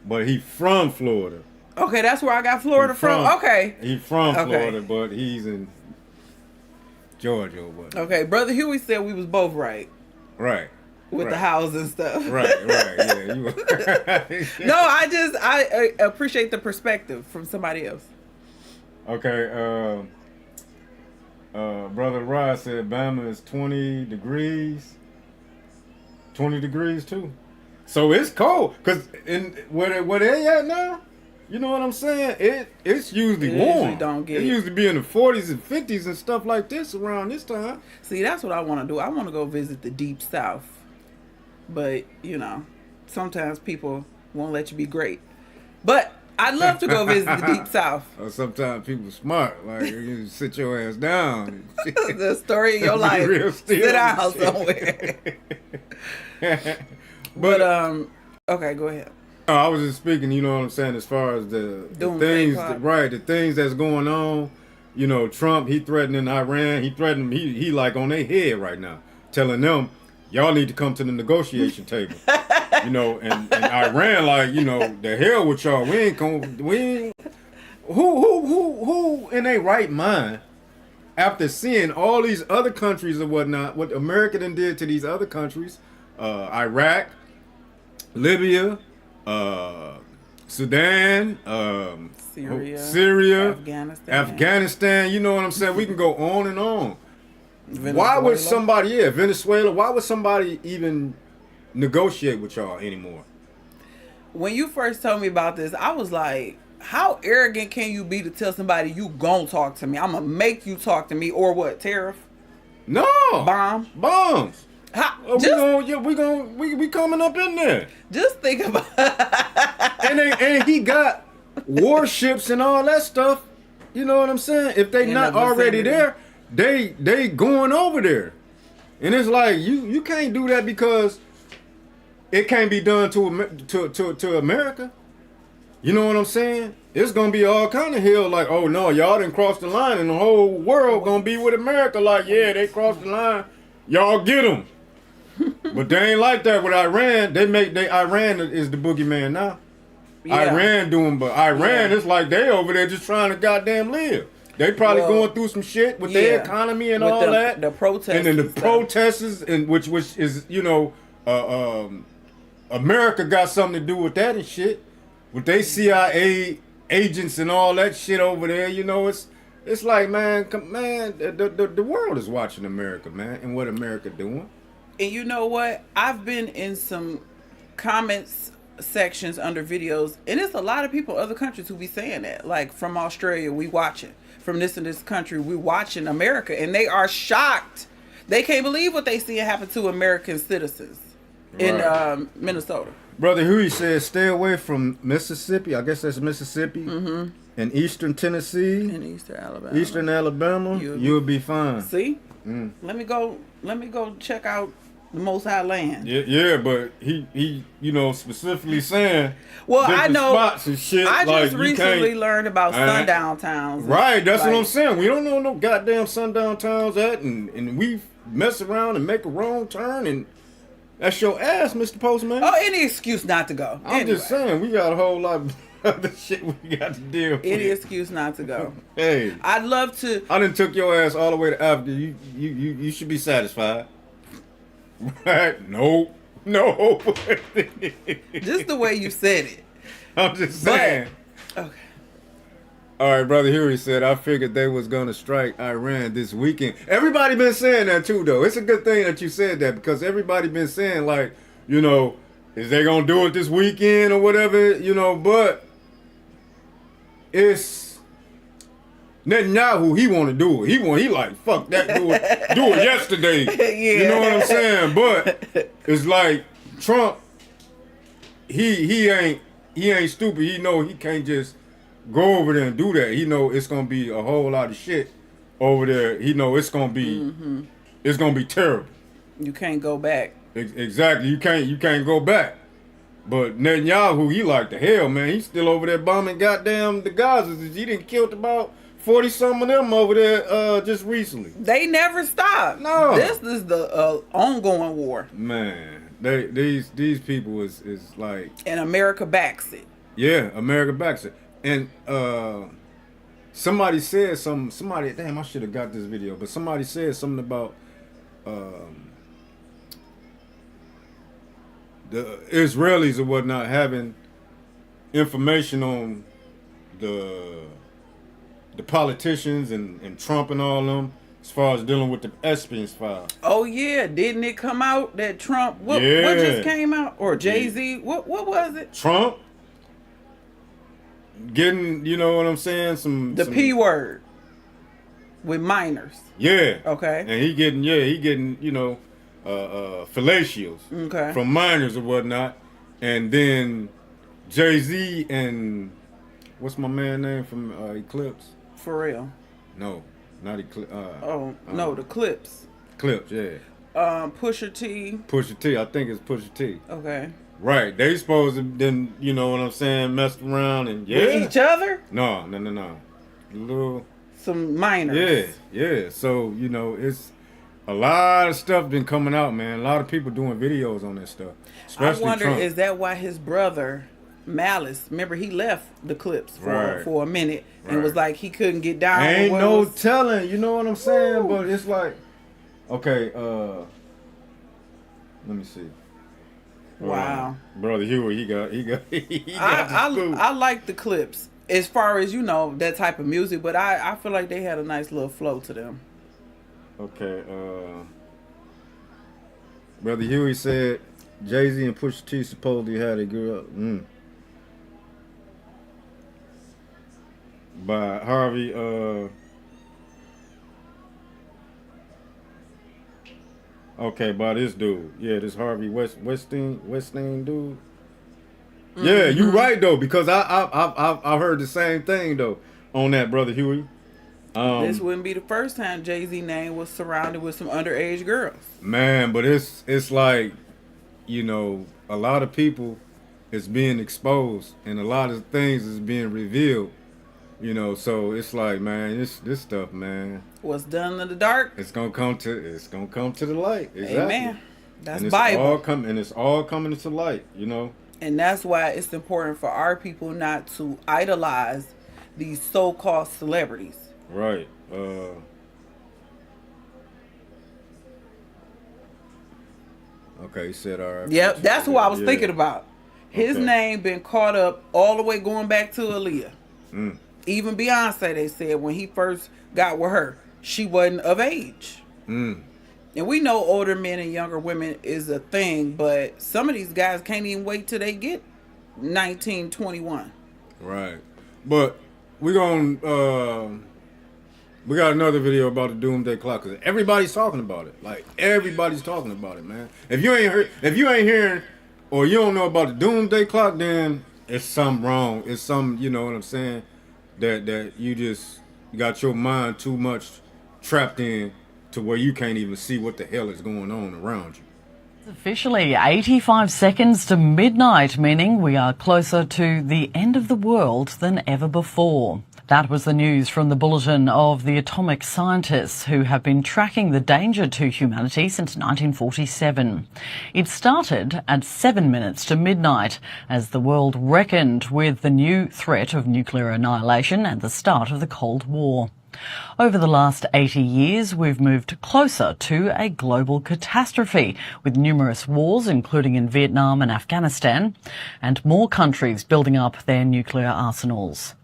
But he from Florida. Okay, that's where I got Florida from. Okay. He from Florida, but he's in Georgia or what. Okay, Brother Huey said we was both right. Right. With the house and stuff. Right, yeah. No, I appreciate the perspective from somebody else. Okay, Brother Rod said Bama is 20 degrees. 20 degrees too. So it's cold. Cause in where they at now, you know what I'm saying? It's usually warm. It usually be in the 40s and 50s and stuff like this around this time. See, that's what I want to do. I want to go visit the deep south. But, you know, sometimes people won't let you be great. But I'd love to go visit the deep south. Or sometimes people smart. Like, you sit your ass down. The story of your life. Sit down somewhere. But okay, go ahead. I was just speaking, you know what I'm saying, as far as the things, the things that's going on. You know, Trump, he threatening Iran. He like on their head right now, telling them, y'all need to come to the negotiation table. You know, and Iran like, you know, the hell with y'all. Who in their right mind, after seeing all these other countries and whatnot, what America done did to these other countries, Iraq, Libya, Sudan, Syria, Afghanistan, you know what I'm saying? We can go on and on. Venezuela. Why would somebody, Venezuela, why would somebody even negotiate with y'all anymore? When you first told me about this, I was like, how arrogant can you be to tell somebody you gon' talk to me? I'm gonna make you talk to me, or what, tariff? No. Bombs. We coming up in there. Just think about and he got warships and all that stuff. You know what I'm saying? If they not already there, they going over there. And it's like you can't do that because it can't be done to America. You know what I'm saying? It's gonna be all kind of hell like, oh no, y'all didn't cross the line and the whole world gonna be with America like, yeah, they crossed the line. Y'all get them. But they ain't like that with Iran. Iran is the boogeyman now. Yeah. Iran doing, but Iran it's like they over there just trying to goddamn live. They probably going through some shit with their economy and with all that. The protests. And then the protesters, and which is, you know, America got something to do with that and shit. With they CIA agents and all that shit over there, you know, it's like, man, the world is watching America, man, and what America doing. And you know what? I've been in some comments sections under videos, and it's a lot of people in other countries who be saying that. Like from Australia, we watching. From this and this country, we watching America, and they are shocked. They can't believe what they see happen to American citizens in Minnesota. Brother Huey says, stay away from Mississippi. I guess that's Mississippi. Mm-hmm. And Eastern Tennessee. And Eastern Alabama. You'll be fine. See? Let me go check out the Most High land. Yeah, but he you know, specifically saying I know spots and shit. I just recently learned about sundown towns. Right, that's what I'm saying. We don't know no goddamn sundown towns and we mess around and make a wrong turn and that's your ass, Mr. Postman. Oh, any excuse not to go. I'm just saying, we got a whole lot of other shit we got to deal with. Any excuse not to go. Hey. I'd love to. I done took your ass all the way to Africa. You should be satisfied. Right? No. Just the way you said it. I'm just saying. Okay. All right, Brother Huey said, I figured they was going to strike Iran this weekend. Everybody been saying that too, though. It's a good thing that you said that because everybody been saying, like, you know, is they going to do it this weekend or whatever, you know, but it's Netanyahu, he want to do it. He like, fuck that, do it yesterday. Yeah. You know what I'm saying? But it's like Trump, he ain't stupid. He know he can't just go over there and do that. He know it's gonna be a whole lot of shit over there. He know it's gonna be it's gonna be terrible. You can't go back. Exactly. You can't go back. But Netanyahu, he like the hell, man. He's still over there bombing goddamn the Gazas. He done killed about 40 some of them over there just recently. They never stop. No. This is the ongoing war. Man, these people is like, and America backs it. Yeah, America backs it. And somebody said somebody, damn, I should have got this video, but somebody said something about the Israelis or whatnot having information on the politicians and Trump and all them as far as dealing with the Epstein file. Oh yeah, didn't it come out that Trump? What just came out? Or Jay-Z? What was it? Trump getting, you know what I'm saying? Some P word with minors. Yeah. Okay. And he getting you know fellatio from minors or whatnot, and then Jay-Z and what's my man name from Eclipse? Pharrell. No, not Eclipse. No, the Clips. Clips, yeah. Pusha T. Pusha T, I think it's Pusha T. Okay. Right, they supposed to then, you know what I'm saying, messed around and with each other? No. Some minors. Yeah. So, you know, it's a lot of stuff been coming out, man. A lot of people doing videos on this stuff. Especially I wonder, Trump. is that why his brother Malice, remember he left the Clips for a minute and was like he couldn't get down. Ain't no telling, you know what I'm saying? But it's like, okay, let me see. Wow. Brother Huey, he got I like the Clips as far as, you know, that type of music, but I feel like they had a nice little flow to them. Okay, Brother Huey said Jay-Z and Pusha T supposedly had a girl. By Harvey okay, by this dude. Yeah, this Harvey Westing dude. Yeah, you right though, because I heard the same thing though on that, Brother Huey. This wouldn't be the first time Jay-Z name was surrounded with some underage girls. Man, but it's like, you know, a lot of people is being exposed and a lot of things is being revealed. You know, so it's like, man, this stuff, man. What's done in the dark? It's gonna come to the light. Exactly. Amen. That's and Bible. It's all coming to light, you know. And that's why it's important for our people not to idolize these so-called celebrities. Right. Okay, he said all right. Yep, that's who I was thinking about. His name been caught up all the way going back to Aaliyah. Even Beyonce, they said, when he first got with her, she wasn't of age. And we know older men and younger women is a thing, but some of these guys can't even wait till they get 19, 21. Right. But we got another video about the doomsday clock, because everybody's talking about it. Like, everybody's talking about it, man. If you ain't hearing or you don't know about the doomsday clock, then it's something wrong. It's some, you know what I'm saying, that you just got your mind too much trapped in to where you can't even see what the hell is going on around you. It's officially 85 seconds to midnight, meaning we are closer to the end of the world than ever before. That was the news from the bulletin of the atomic scientists who have been tracking the danger to humanity since 1947. It started at 7 minutes to midnight as the world reckoned with the new threat of nuclear annihilation and the start of the Cold War. Over the last 80 years, we've moved closer to a global catastrophe, with numerous wars, including in Vietnam and Afghanistan, and more countries building up their nuclear arsenals.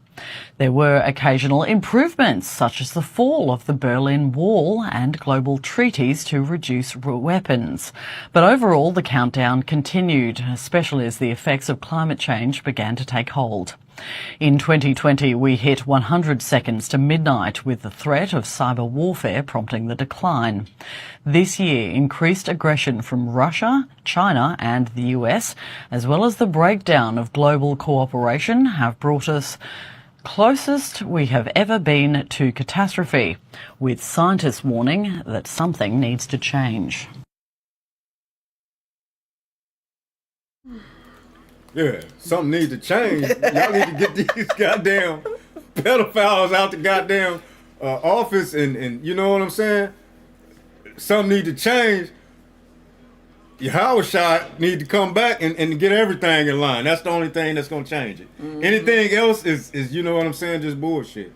There were occasional improvements, such as the fall of the Berlin Wall and global treaties to reduce weapons. But overall, the countdown continued, especially as the effects of climate change began to take hold. In 2020, we hit 100 seconds to midnight, with the threat of cyber warfare prompting the decline. This year, increased aggression from Russia, China and the US, as well as the breakdown of global cooperation, have brought us closest we have ever been to catastrophe, with scientists warning that something needs to change. Yeah, something needs to change. Y'all need to get these goddamn pedophiles out the goddamn office, and you know what I'm saying? Something need to change. Howard Shot need to come back and get everything in line. That's the only thing that's gonna change it. Mm-hmm. Anything else is you know what I'm saying, just bullshit.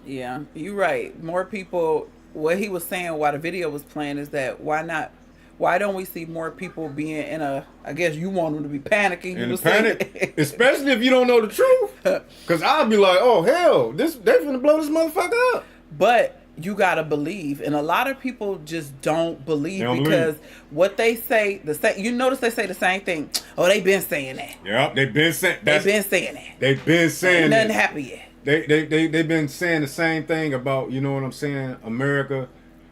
Yeah, you're right. More people. What he was saying while the video was playing is that why don't we see more people being in a? I guess you want them to be panicking. In a panic, especially if you don't know the truth. Because I'll be like, oh hell, they finna blow this motherfucker up. But you gotta believe, and a lot of people just don't believe because what they say, you notice they say the same thing. Oh, they been saying that. Yeah, they've been saying that. They've been saying nothing happened yet. They've been saying the same thing about, you know what I'm saying, America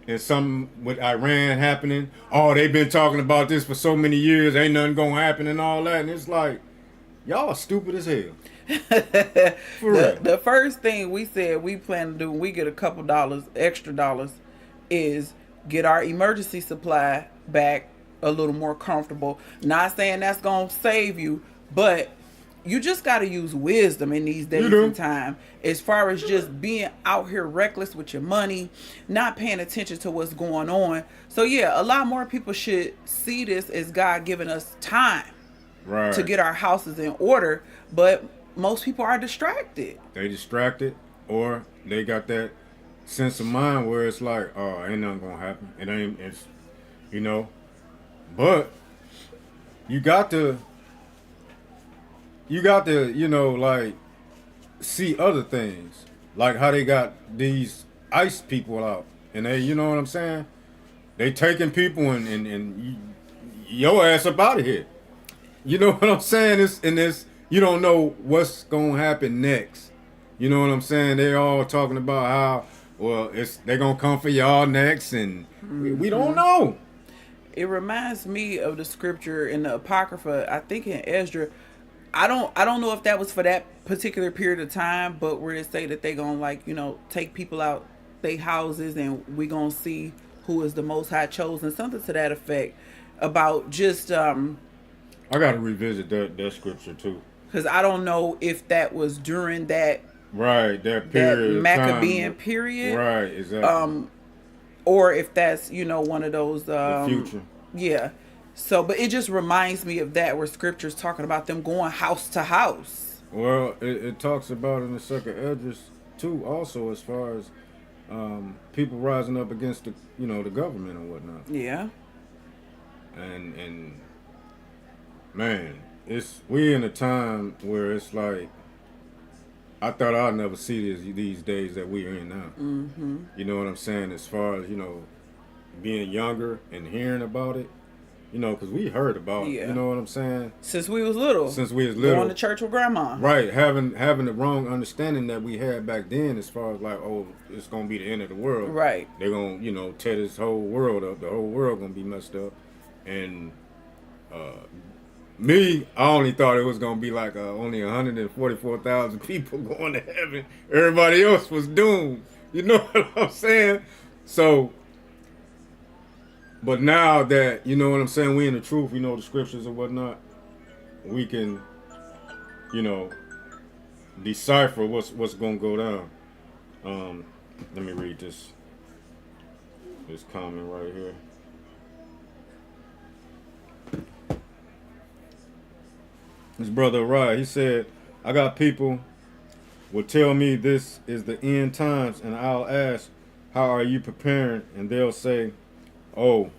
and something with Iran happening. Oh, they've been talking about this for so many years. Ain't nothing gonna happen and all that. And it's like, y'all are stupid as hell. The first thing we said we plan to do when we get a couple extra dollars is get our emergency supply back a little more comfortable. Not saying that's gonna save you, but you just got to use wisdom in these days and time as far as just being out here reckless with your money, not paying attention to what's going on. So yeah, a lot more people should see this as God giving us time to get our houses in order, but most people are distracted. They distracted, or they got that sense of mind where it's like, oh, ain't nothing gonna happen. It's you know, but you got to, you know, like, see other things. Like how they got these ICE people out. And they, you know what I'm saying? They taking people and your ass up out of here. You know what I'm saying? You don't know what's going to happen next. You know what I'm saying? They all talking about how, well, they're going to come for y'all next. And we don't know. It reminds me of the scripture in the Apocrypha, I think in Ezra. I don't know if that was for that particular period of time, but where they say that they gonna, like, you know, take people out their houses and we gonna see who is the Most High chosen, something to that effect, about just I gotta revisit that scripture too, because I don't know if that was during that that period, that Maccabean period, right? Exactly. Or if that's, you know, one of those the future, yeah. So, but it just reminds me of that, where scripture's talking about them going house to house. Well, it talks about in the second Esdras too, also, as far as people rising up against the, you know, the government and whatnot. Yeah. And man, we in a time where it's like, I thought I'd never see these days that we're in now. Mm-hmm. You know what I'm saying? As far as, you know, being younger and hearing about it. You know, because we heard about it, you know what I'm saying? Since we was little. Going to church with grandma. Right, having the wrong understanding that we had back then as far as like, oh, it's going to be the end of the world. Right. They're going to, you know, tear this whole world up. The whole world going to be messed up. And me, I only thought it was going to be like only 144,000 people going to heaven. Everybody else was doomed. You know what I'm saying? So... But now that, you know what I'm saying, we in the truth, we know the scriptures and whatnot, we can, you know, decipher what's going to go down. Let me read this comment right here. His brother Uriah, he said, I got people will tell me this is the end times, and I'll ask, how are you preparing? And they'll say, oh,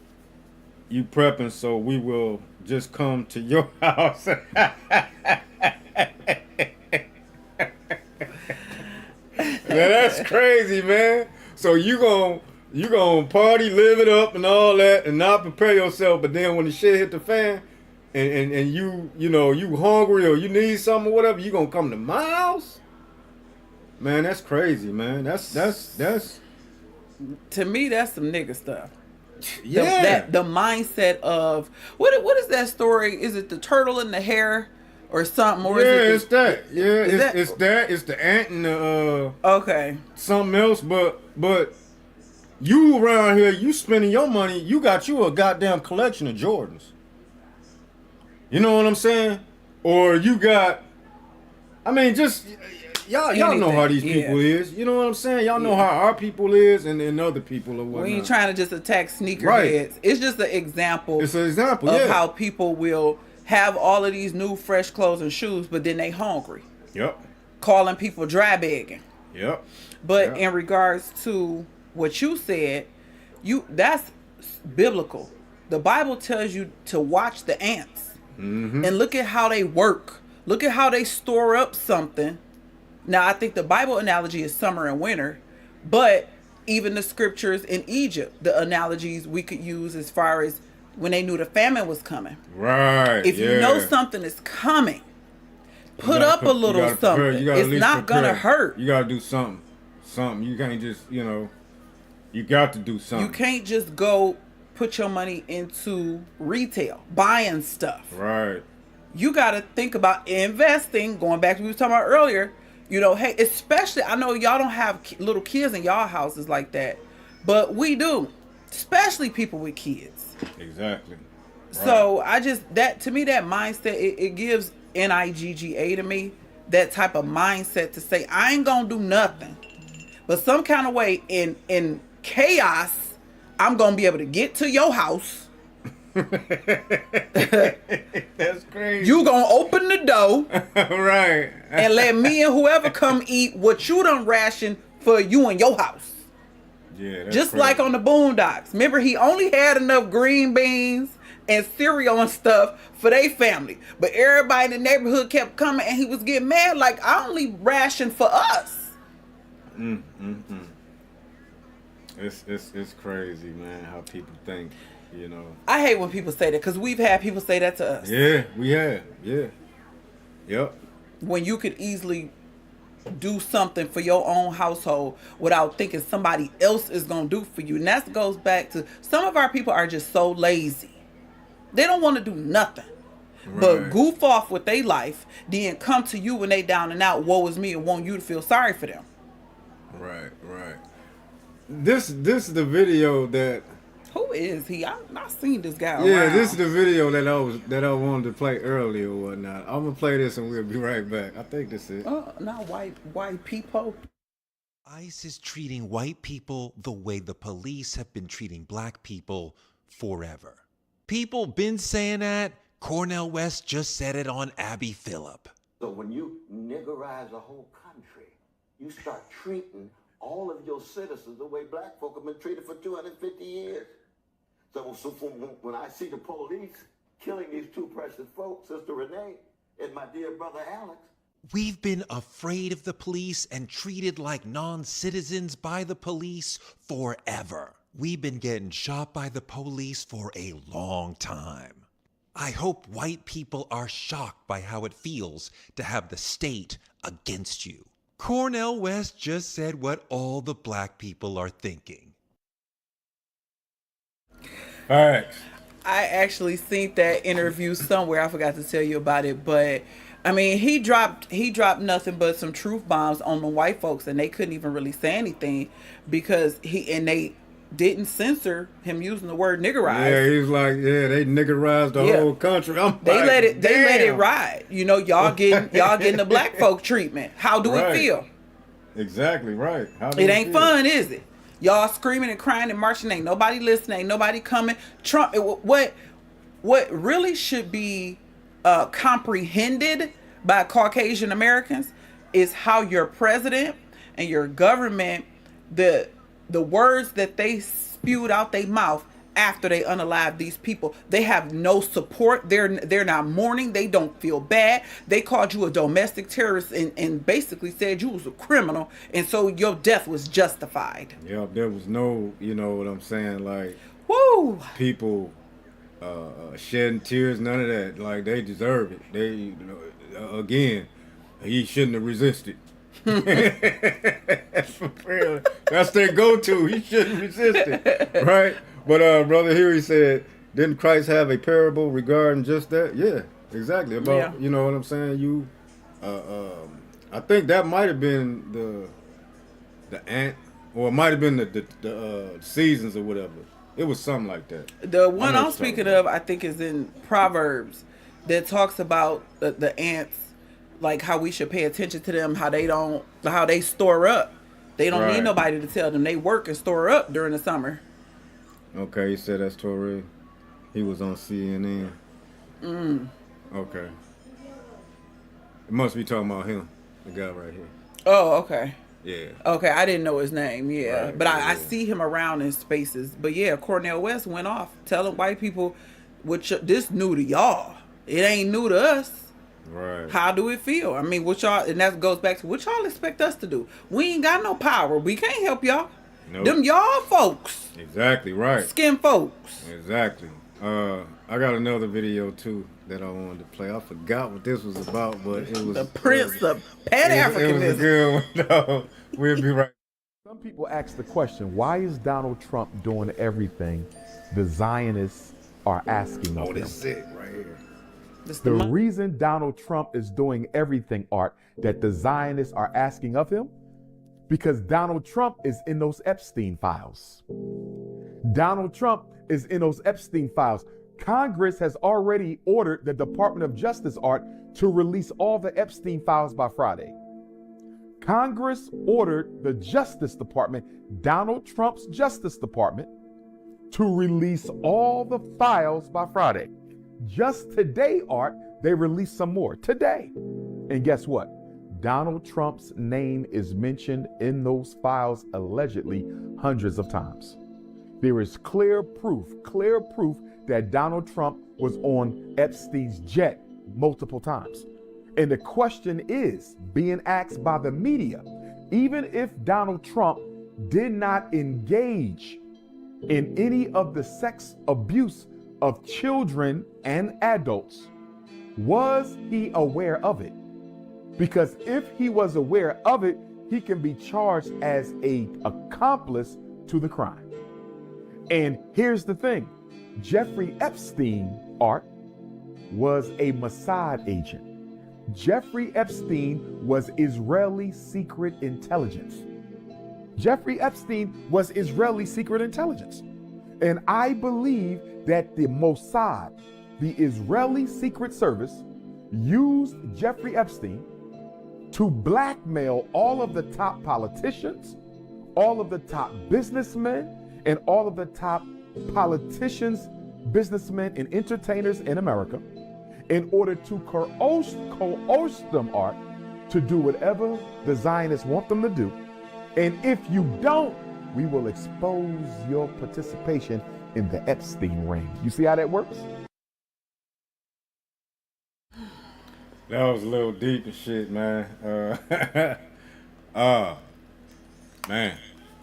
you prepping, so we will just come to your house. That's crazy, man. So you gonna party, live it up and all that, and not prepare yourself, but then when the shit hit the fan and you know, you hungry or you need something or whatever, you gonna come to my house? Man, that's crazy, man. That's to me, that's some nigga stuff. Yeah, the mindset of what is that story? Is it the turtle in the hare or something? Or it's that. Yeah, it's that. It's the ant and the okay, something else. But you around here, you spending your money. You got you a goddamn collection of Jordans. You know what I'm saying? Or you got, I mean, just y'all know how these people is. You know what I'm saying? Y'all know how our people is and other people or whatnot. We ain't trying to just attack sneakerheads. It's just an example. It's an example of how people will have all of these new fresh clothes and shoes, but then they hungry. Yep. Calling people dry begging. Yep. But in regards to what you said, that's biblical. The Bible tells you to watch the ants and look at how they work. Look at how they store up something. Now, I think the Bible analogy is summer and winter, but even the scriptures in Egypt, the analogies we could use as far as when they knew the famine was coming. Right. If you know something is coming, put up a little something. It's not going to hurt. You got to do something. You can't just, you got to do something. You can't just go put your money into retail, buying stuff. Right. You got to think about investing, going back to what we were talking about earlier. Hey, especially, I know y'all don't have little kids in y'all houses like that, but we do, especially people with kids. Exactly. Right. So to me, that mindset, it gives NIGGA to me, that type of mindset to say, I ain't going to do nothing. But some kind of way in chaos, I'm going to be able to get to your house. That's crazy. You gonna open the door, right, and let me and whoever come eat what you done ration for you and your house. Yeah, that's just crazy. like on the Boondocks. Remember, he only had enough green beans and cereal and stuff for their family, but everybody in the neighborhood kept coming, and he was getting mad. Like, I only ration for us. It's crazy, man. How people think. I hate when people say that, because we've had people say that to us. Yeah, we have. Yeah. Yep. When you could easily do something for your own household without thinking somebody else is going to do for you. And that goes back to some of our people are just so lazy. They don't want to do nothing but goof off with their life, then come to you when they down and out, woe is me, and want you to feel sorry for them. Right. This is the video that. Who is he? I've not seen this guy Yeah, around. this is the video that I wanted to play earlier or whatnot. I'm gonna play this and we'll be right back. I think this is. Not white people. ICE is treating white people the way the police have been treating black people forever. People been saying that. Cornel West just said it on Abby Phillip. So when you niggerize a whole country, you start treating all of your citizens the way black folk have been treated for 250 years. So when I see the police killing these two precious folks, Sister Renee and my dear brother Alex. We've been afraid of the police and treated like non-citizens by the police forever. We've been getting shot by the police for a long time. I hope white people are shocked by how it feels to have the state against you. Cornel West just said what all the black people are thinking. All right. I actually seen that interview somewhere. I forgot to tell you about it, but I mean, he dropped nothing but some truth bombs on the white folks, and they couldn't even really say anything because they didn't censor him using the word niggerize. Yeah, he's like, they niggerized the whole country. They let it ride. Y'all getting the black folk treatment. How do it feel? Exactly right. It ain't fun, is it? Y'all screaming and crying and marching. Ain't nobody listening. Ain't nobody coming. Trump. What really should be comprehended by Caucasian Americans is how your president and your government, the words that they spewed out their mouth after they unalived these people, they have no support. They're not mourning. They don't feel bad. They called you a domestic terrorist and basically said you was a criminal, and so your death was justified. Yeah, there was no, you know what I'm saying, like, woo, people shedding tears, none of that. Like, they deserve it. They, again, he shouldn't have resisted. For real. That's their go-to. He shouldn't resist it, right? But brother, here he said, didn't Christ have a parable regarding just that? Yeah, exactly. About you know what I'm saying. I think that might have been the ant, or it might have been the seasons or whatever. It was something like that. The one I'm speaking of, I think, is in Proverbs. that talks about the ants, like how we should pay attention to them, how they store up. They don't need nobody to tell them. They work and store up during the summer. Okay, you said that's Torre. He was on CNN. Okay. It must be talking about him, the guy right here. Oh, okay. Yeah. Okay, I didn't know his name. Yeah, Right, but I see him around in spaces. But yeah, Cornel West went off telling white people, this new to y'all. It ain't new to us. Right. How do it feel? I mean, what y'all, and that goes back to what y'all expect us to do. We ain't got no power. We can't help y'all. Nope. Them y'all folks. Exactly right. Skin folks. Exactly. I got another video too that I wanted to play. I forgot what this was about, but it was the Prince of Pan-Africanism. It was a good one. No, we'll be right. Some people ask the question, why is Donald Trump doing everything the Zionists are asking of him? This is it right here. The reason Donald Trump is doing everything, Art, that the Zionists are asking of him, because Donald Trump is in those Epstein files. Donald Trump is in those Epstein files. Congress has already ordered the Department of Justice, Art, to release all the Epstein files by Friday. Congress ordered the Justice Department, Donald Trump's Justice Department, to release all the files by Friday. Just today, Art, they released some more today. And guess what? Donald Trump's name is mentioned in those files allegedly hundreds of times. There is clear proof that Donald Trump was on Epstein's jet multiple times. And the question is being asked by the media, even if Donald Trump did not engage in any of the sex abuse of children and adults, was he aware of it? Because if he was aware of it, he can be charged as an accomplice to the crime. And here's the thing, Jeffrey Epstein, Art, was a Mossad agent. Jeffrey Epstein was Israeli secret intelligence. Jeffrey Epstein was Israeli secret intelligence. And I believe that the Mossad, the Israeli Secret Service, used Jeffrey Epstein to blackmail all of the top politicians, all of the top businessmen, and all of the top politicians, businessmen, and entertainers in America in order to coerce them, Art, to do whatever the Zionists want them to do. And if you don't, we will expose your participation in the Epstein ring. You see how that works? That was a little deep and shit, man. Man.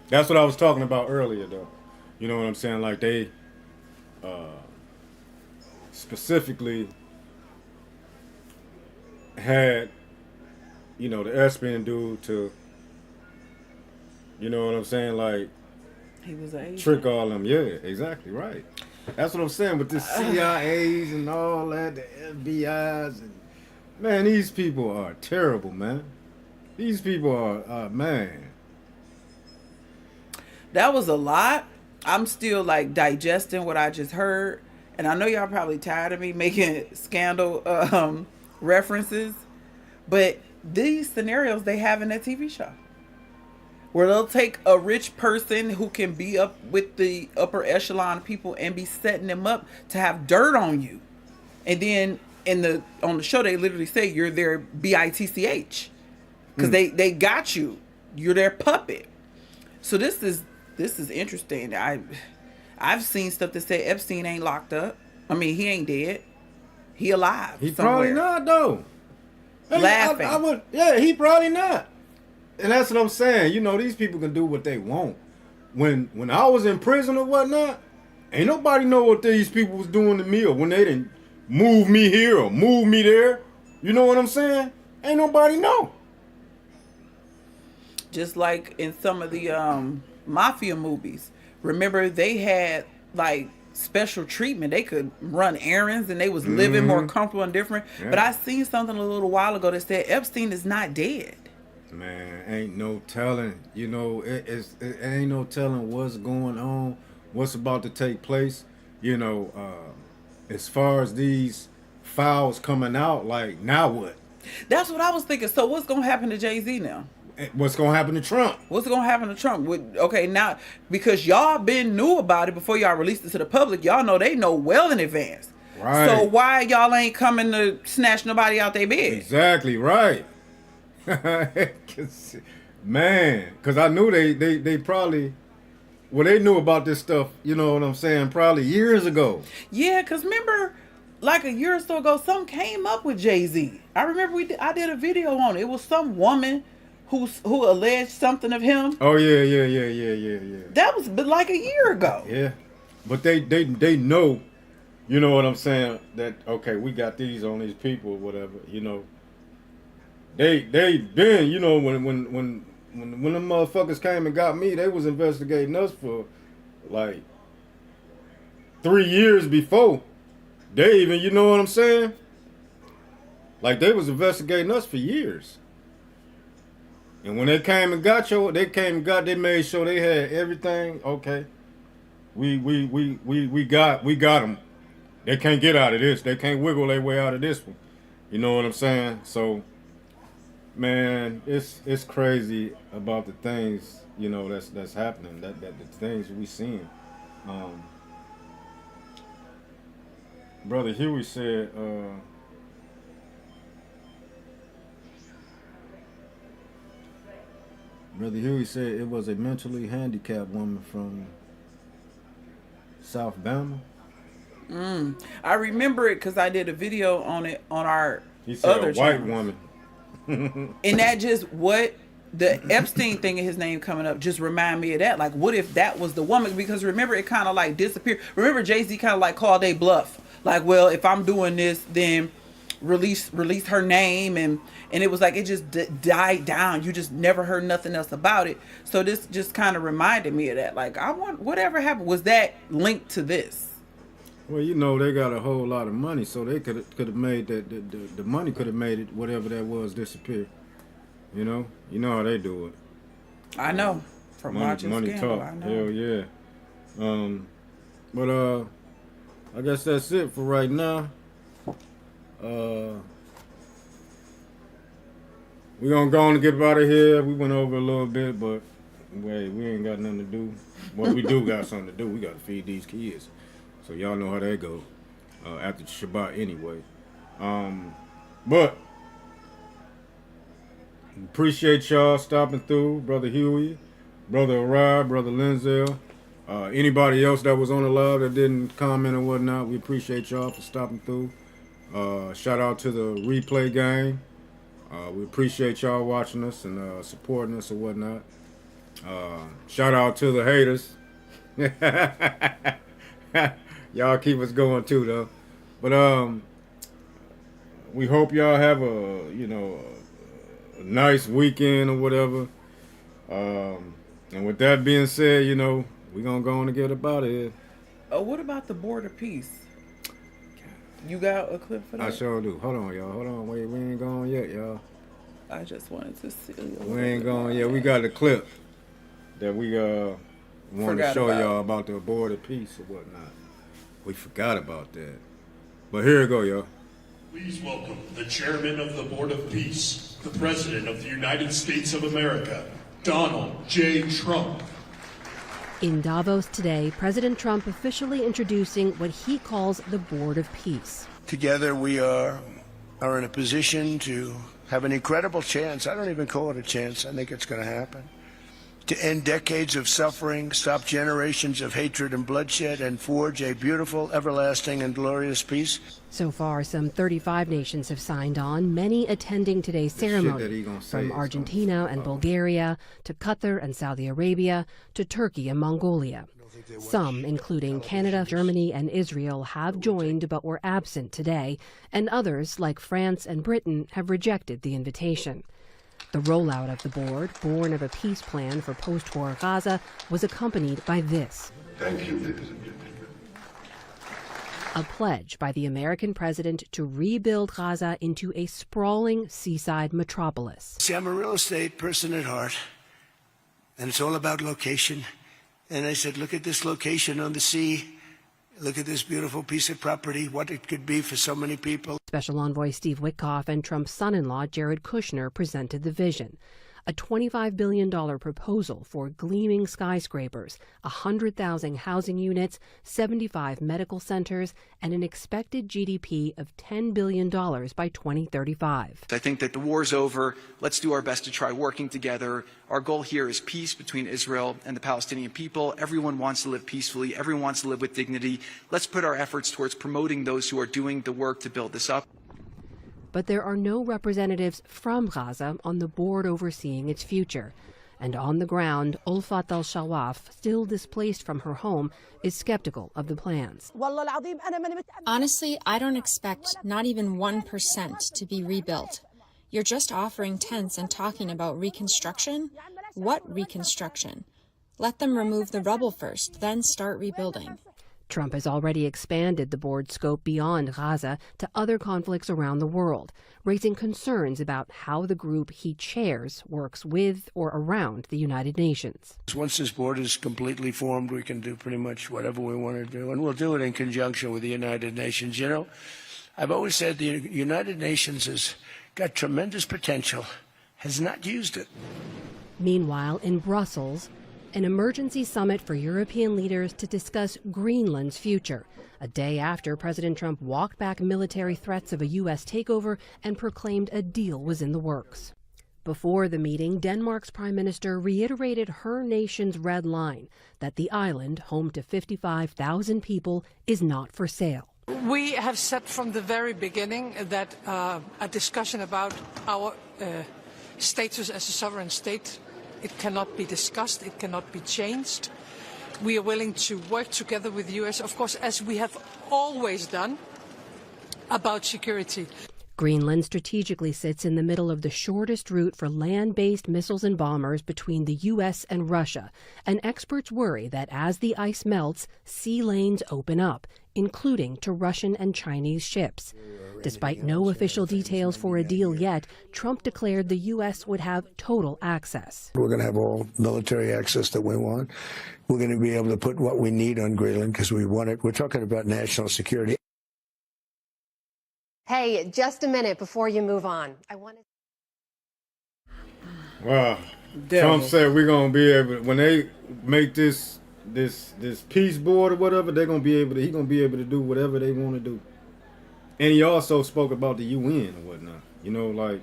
That's what I was talking about earlier, though. You know what I'm saying? Like, they specifically had, you know, the Epstein dude to, you know what I'm saying? Like, he was an agent. Trick all them. Yeah, exactly, right. That's what I'm saying with the CIAs and all that, the FBIs. And, man, these people are terrible, man. These people are, man. That was a lot. I'm still like digesting what I just heard. And I know y'all probably tired of me making scandal references. But these scenarios they have in that TV show, where they'll take a rich person who can be up with the upper echelon people and be setting them up to have dirt on you. And then on the show, they literally say you're their bitch. Because they got you. You're their puppet. So this is interesting. I've seen stuff that say Epstein ain't locked up. I mean, he ain't dead. He alive. He somewhere. probably not, though. Laughing. He probably not. And that's what I'm saying. You know, these people can do what they want. When I was in prison or whatnot, ain't nobody know what these people was doing to me, or when they didn't move me here or move me there. You know what I'm saying? Ain't nobody know. Just like in some of the mafia movies. Remember, they had like special treatment. They could run errands and they was living more comfortable and different. Yeah. But I seen something a little while ago that said Epstein is not dead. Man, ain't no telling. You know, it ain't no telling what's going on, what's about to take place. You know, as far as these files coming out, like, now what? That's what I was thinking. So what's gonna happen to Jay-Z now? What's gonna happen to Trump? What's gonna happen to Trump? Okay, now because y'all been knew about it before y'all released it to the public, y'all know they know well in advance. Right. So why y'all ain't coming to snatch nobody out their bed? Exactly right. Man, because I knew they probably, well, they knew about this stuff, you know what I'm saying, probably years ago. Yeah, because remember, like a year or so ago, something came up with Jay-Z. I remember I did a video on it. It was some woman who alleged something of him. Oh, yeah. That was like a year ago. Yeah. But they know, you know what I'm saying, that, okay, we got these on these people or whatever, you know. They been, you know, when the motherfuckers came and got me, they was investigating us for like 3 years before. They even, you know what I'm saying? Like, they was investigating us for years. And when they came and got they made sure they had everything. Okay, we got them. They can't get out of this. They can't wiggle their way out of this one. You know what I'm saying? So, man, it's crazy about the things, you know, that's happening. That the things we seeing. Brother Huey said. Brother Huey said it was a mentally handicapped woman from South Bama. I remember it because I did a video on it on our he said other a white channels. woman. And that just what the Epstein thing and his name coming up just remind me of that. Like, what if that was the woman? Because remember, it kind of like disappeared. Remember, Jay-Z kind of like called a bluff. Like, well, if I'm doing this, then release her name, and it was like it just died down. You just never heard nothing else about it. So this just kind of reminded me of that. Like, I want whatever happened, was that linked to this? Well, you know, they got a whole lot of money, so they could have made that the money could have made it, whatever that was, disappear. You know how they do it. I know from watching Scandal. Talk. I know. Hell yeah. But I guess that's it for right now. We're gonna go on and get out of here. We went over a little bit, but wait, we ain't got nothing to do. Well, we do got something to do. We got to feed these kids. So y'all know how that go after Shabbat anyway. But appreciate y'all stopping through. Brother Huey, Brother Arab, Brother Linzel. Anybody else that was on the live that didn't comment or whatnot, we appreciate y'all for stopping through. Shout out to the replay gang. We appreciate y'all watching us and supporting us or whatnot. Shout out to the haters. Y'all keep us going too, though. But we hope y'all have a nice weekend or whatever. And with that being said, we're gonna go on and get up out of here. What about the Board of Peace? You got a clip for that? I sure do. Hold on, y'all. Hold on. Wait, we ain't gone yet, y'all. I just wanted to see. We ain't gone yet. We got a clip that we want to show y'all about the Board of Peace or whatnot. We forgot about that. But here we go, y'all. Please welcome the Chairman of the Board of Peace, the President of the United States of America, Donald J. Trump. In Davos today, President Trump officially introducing what he calls the Board of Peace. Together we are in a position to have an incredible chance. I don't even call it a chance. I think it's going to happen. To end decades of suffering, stop generations of hatred and bloodshed, and forge a beautiful, everlasting, and glorious peace. So far, some 35 nations have signed on, many attending today's ceremony, from Argentina and Bulgaria to Qatar and Saudi Arabia to Turkey and Mongolia. Some, including Canada, Germany, and Israel, have joined but were absent today, and others, like France and Britain, have rejected the invitation. The rollout of the board, born of a peace plan for post-war Gaza, was accompanied by this. Thank you, ladies and gentlemen. A pledge by the American president to rebuild Gaza into a sprawling seaside metropolis. See, I'm a real estate person at heart, and it's all about location. And I said, look at this location on the sea. Look at this beautiful piece of property, what it could be for so many people. Special Envoy Steve Witkoff and Trump's son-in-law Jared Kushner presented the vision. A $25 billion proposal for gleaming skyscrapers, 100,000 housing units, 75 medical centers, and an expected GDP of $10 billion by 2035. I think that the war's over. Let's do our best to try working together. Our goal here is peace between Israel and the Palestinian people. Everyone wants to live peacefully. Everyone wants to live with dignity. Let's put our efforts towards promoting those who are doing the work to build this up. But there are no representatives from Gaza on the board overseeing its future. And on the ground, Ulfat al-Shawaf, still displaced from her home, is skeptical of the plans. Honestly, I don't expect not even 1% to be rebuilt. You're just offering tents and talking about reconstruction? What reconstruction? Let them remove the rubble first, then start rebuilding. Trump has already expanded the board's scope beyond Gaza to other conflicts around the world, raising concerns about how the group he chairs works with or around the United Nations. Once this board is completely formed, we can do pretty much whatever we want to do, and we'll do it in conjunction with the United Nations. You know, I've always said the United Nations has got tremendous potential, has not used it. Meanwhile, in Brussels, an emergency summit for European leaders to discuss Greenland's future, a day after President Trump walked back military threats of a U.S. takeover and proclaimed a deal was in the works. Before the meeting, Denmark's prime minister reiterated her nation's red line that the island, home to 55,000 people, is not for sale. We have said from the very beginning that a discussion about our status as a sovereign state, it cannot be discussed, it cannot be changed. We are willing to work together with the U.S., of course, as we have always done, about security. Greenland strategically sits in the middle of the shortest route for land-based missiles and bombers between the U.S. and Russia, and experts worry that as the ice melts, sea lanes open up, including to Russian and Chinese ships. Despite no official details for a deal yet, Trump declared the U.S. would have total access. We're going to have all military access that we want. We're going to be able to put what we need on Greenland because we want it. We're talking about national security. Hey, just a minute before you move on. I want to... Wow. Trump said we're going to be able, when they make this peace board or whatever, they're going to be able to, he's going to be able to do whatever they want to do. And he also spoke about the UN or whatnot. You know, like,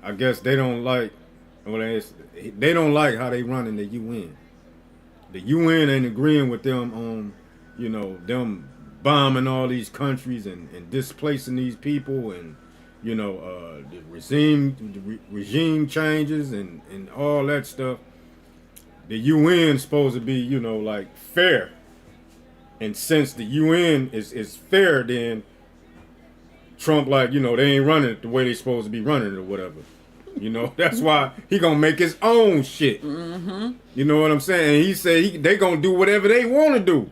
I guess they don't like, well, they don't like how they run in the UN. The UN ain't agreeing with them on, you know, them bombing all these countries and displacing these people and, you know, the regime changes and all that stuff. The UN is supposed to be, you know, like fair. And since the UN is fair, then Trump, like, you know, they ain't running it the way they supposed to be running it or whatever. You know, that's why he gonna make his own shit. Mm-hmm. You know what I'm saying? And he said they gonna do whatever they want to do.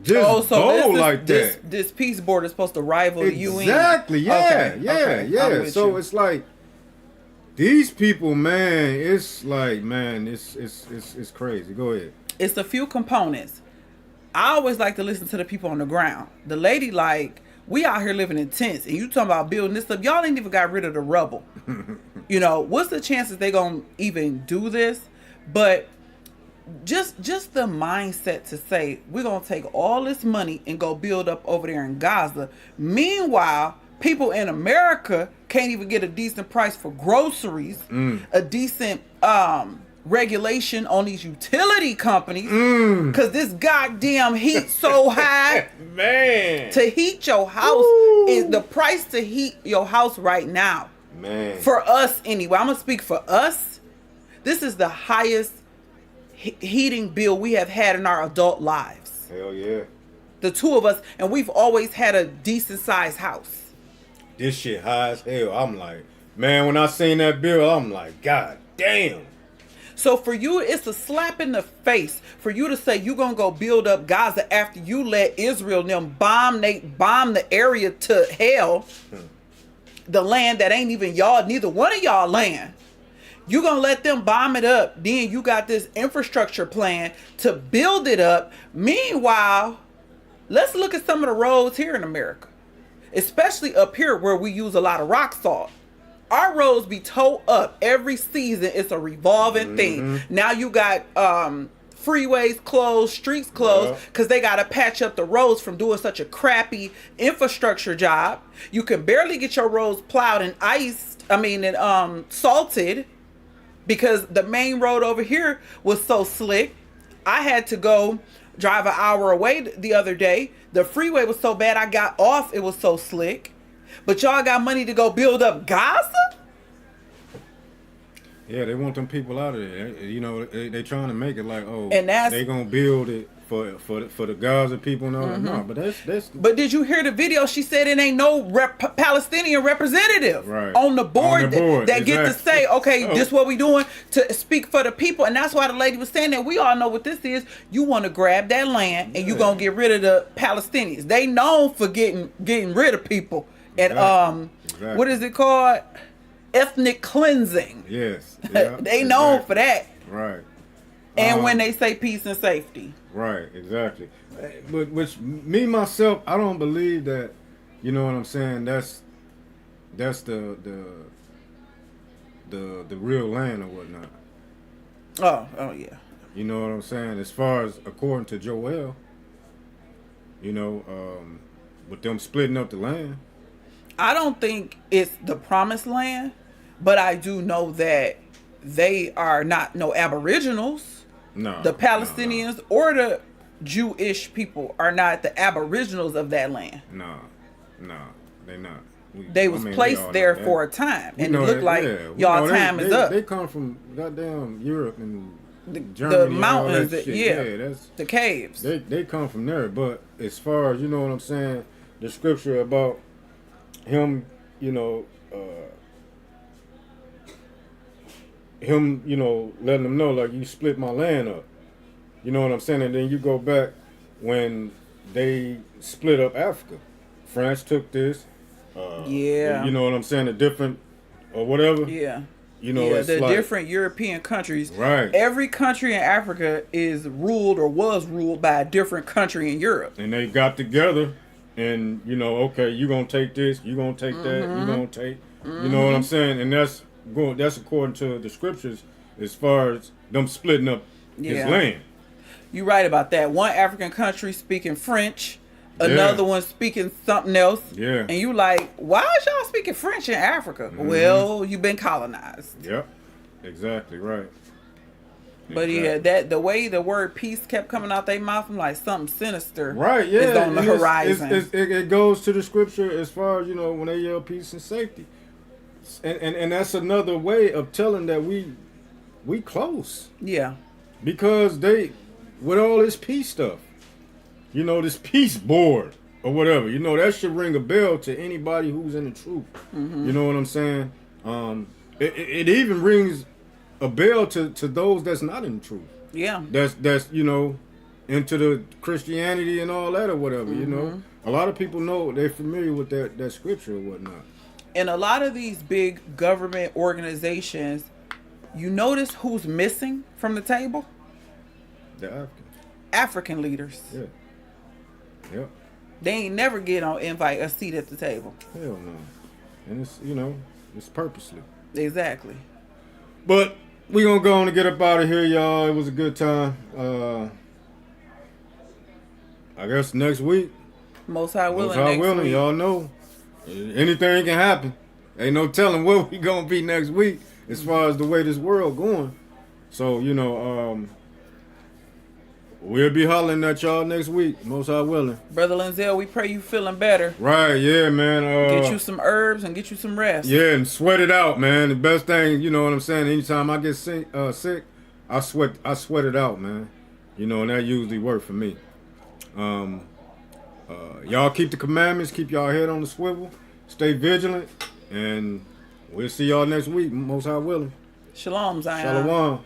Just bold like that. This peace board is supposed to rival the UN. Exactly. Yeah. Okay. Yeah. So it's like these people, man. It's like, man, it's crazy. Go ahead. It's a few components. I always like to listen to the people on the ground. The lady, like, we out here living in tents, and you talking about building this up. Y'all ain't even got rid of the rubble. You know, what's the chances they gonna even do this? But just the mindset to say we're gonna take all this money and go build up over there in Gaza. Meanwhile, people in America can't even get a decent price for groceries, a decent regulation on these utility companies, because this goddamn heat so high. Man, to heat your house is the price to heat your house right now. Man, for us anyway, I'm gonna speak for us. This is the highest heating bill we have had in our adult lives. Hell yeah. The two of us, and we've always had a decent sized house. This shit high as hell. I'm like, man, when I seen that bill, I'm like, God damn. So for you, it's a slap in the face for you to say you're gonna go build up Gaza after you let Israel and them bomb the area to hell. The land that ain't even y'all, neither one of y'all land. You gonna let them bomb it up. Then you got this infrastructure plan to build it up. Meanwhile, let's look at some of the roads here in America, especially up here where we use a lot of rock salt. Our roads be towed up every season. It's a revolving thing. Now you got freeways closed, streets closed, because they got to patch up the roads from doing such a crappy infrastructure job. You can barely get your roads plowed and salted, because the main road over here was so slick. I had to go drive an hour away the other day. The freeway was so bad I got off. It was so slick. But y'all got money to go build up Gaza? Yeah, they want them people out of there. You know, they trying to make it like, oh, and they gonna build it for the Gaza people and all that. No, but that's. But did you hear the video? She said it ain't no Palestinian representative on the board, that get to say, okay, this what we doing to speak for the people. And that's why the lady was saying that. We all know what this is. You want to grab that land and you gonna get rid of the Palestinians. They known for getting rid of people. And what is it called? Ethnic cleansing. Yes. Yeah, they known for that. Right. And when they say peace and safety. Right, exactly. But which me myself, I don't believe that, you know what I'm saying, that's the real land or whatnot. Oh yeah. You know what I'm saying? As far as according to Joel, you know, with them splitting up the land. I don't think it's the promised land, but I do know that they are not no aboriginals. No. The Palestinians or the Jewish people are not the aboriginals of that land. No, they're not. They was placed there for a time, and it looked like y'all time is up. They come from goddamn Europe and Germany, the mountains, that's the caves. They come from there. But as far as, you know what I'm saying, the scripture about him, you know, letting them know, like, you split my land up. You know what I'm saying? And then you go back when they split up Africa. France took this. You know what I'm saying? The different, or whatever. Yeah. You know, it's the like, different European countries. Right. Every country in Africa is ruled or was ruled by a different country in Europe. And they got together. And, you know, okay, you gonna take this, you gonna take that, you gonna take, you know what I'm saying? And that's according to the scriptures as far as them splitting up his land. You're right about that. One African country speaking French, another one speaking something else. Yeah. And you like, why is y'all speaking French in Africa? Well, you've been colonized. Yep. Exactly right. But that the way the word peace kept coming out their mouth, I'm like, something sinister is on the horizon. It goes to the scripture as far as, you know, when they yell peace and safety. And that's another way of telling that we close. Yeah. Because with all this peace stuff, you know, this peace board or whatever, you know, that should ring a bell to anybody who's in the truth. You know what I'm saying? It even rings a bell to those that's not in the truth. Yeah. That's you know, into the Christianity and all that or whatever, you know. A lot of people know, they're familiar with that scripture or whatnot. And a lot of these big government organizations, you notice who's missing from the table? The African leaders. Yeah. Yep. They ain't never invite a seat at the table. Hell no. And it's, you know, it's purposely. Exactly. But we gonna go on and get up out of here, y'all. It was a good time. I guess next week. Most High willing. Most High willing, y'all know. Anything can happen. Ain't no telling where we gonna be next week as far as the way this world going. So, you know, we'll be hollering at y'all next week. Most High willing. Brother Linzel, we pray you feeling better. Right, yeah, man. Get you some herbs and get you some rest. Yeah, and sweat it out, man. The best thing, you know what I'm saying, anytime I get sick, I sweat it out, man. You know, and that usually works for me. Y'all keep the commandments, keep y'all head on the swivel, stay vigilant, and we'll see y'all next week, Most High willing. Shalom, Zion. Shalom.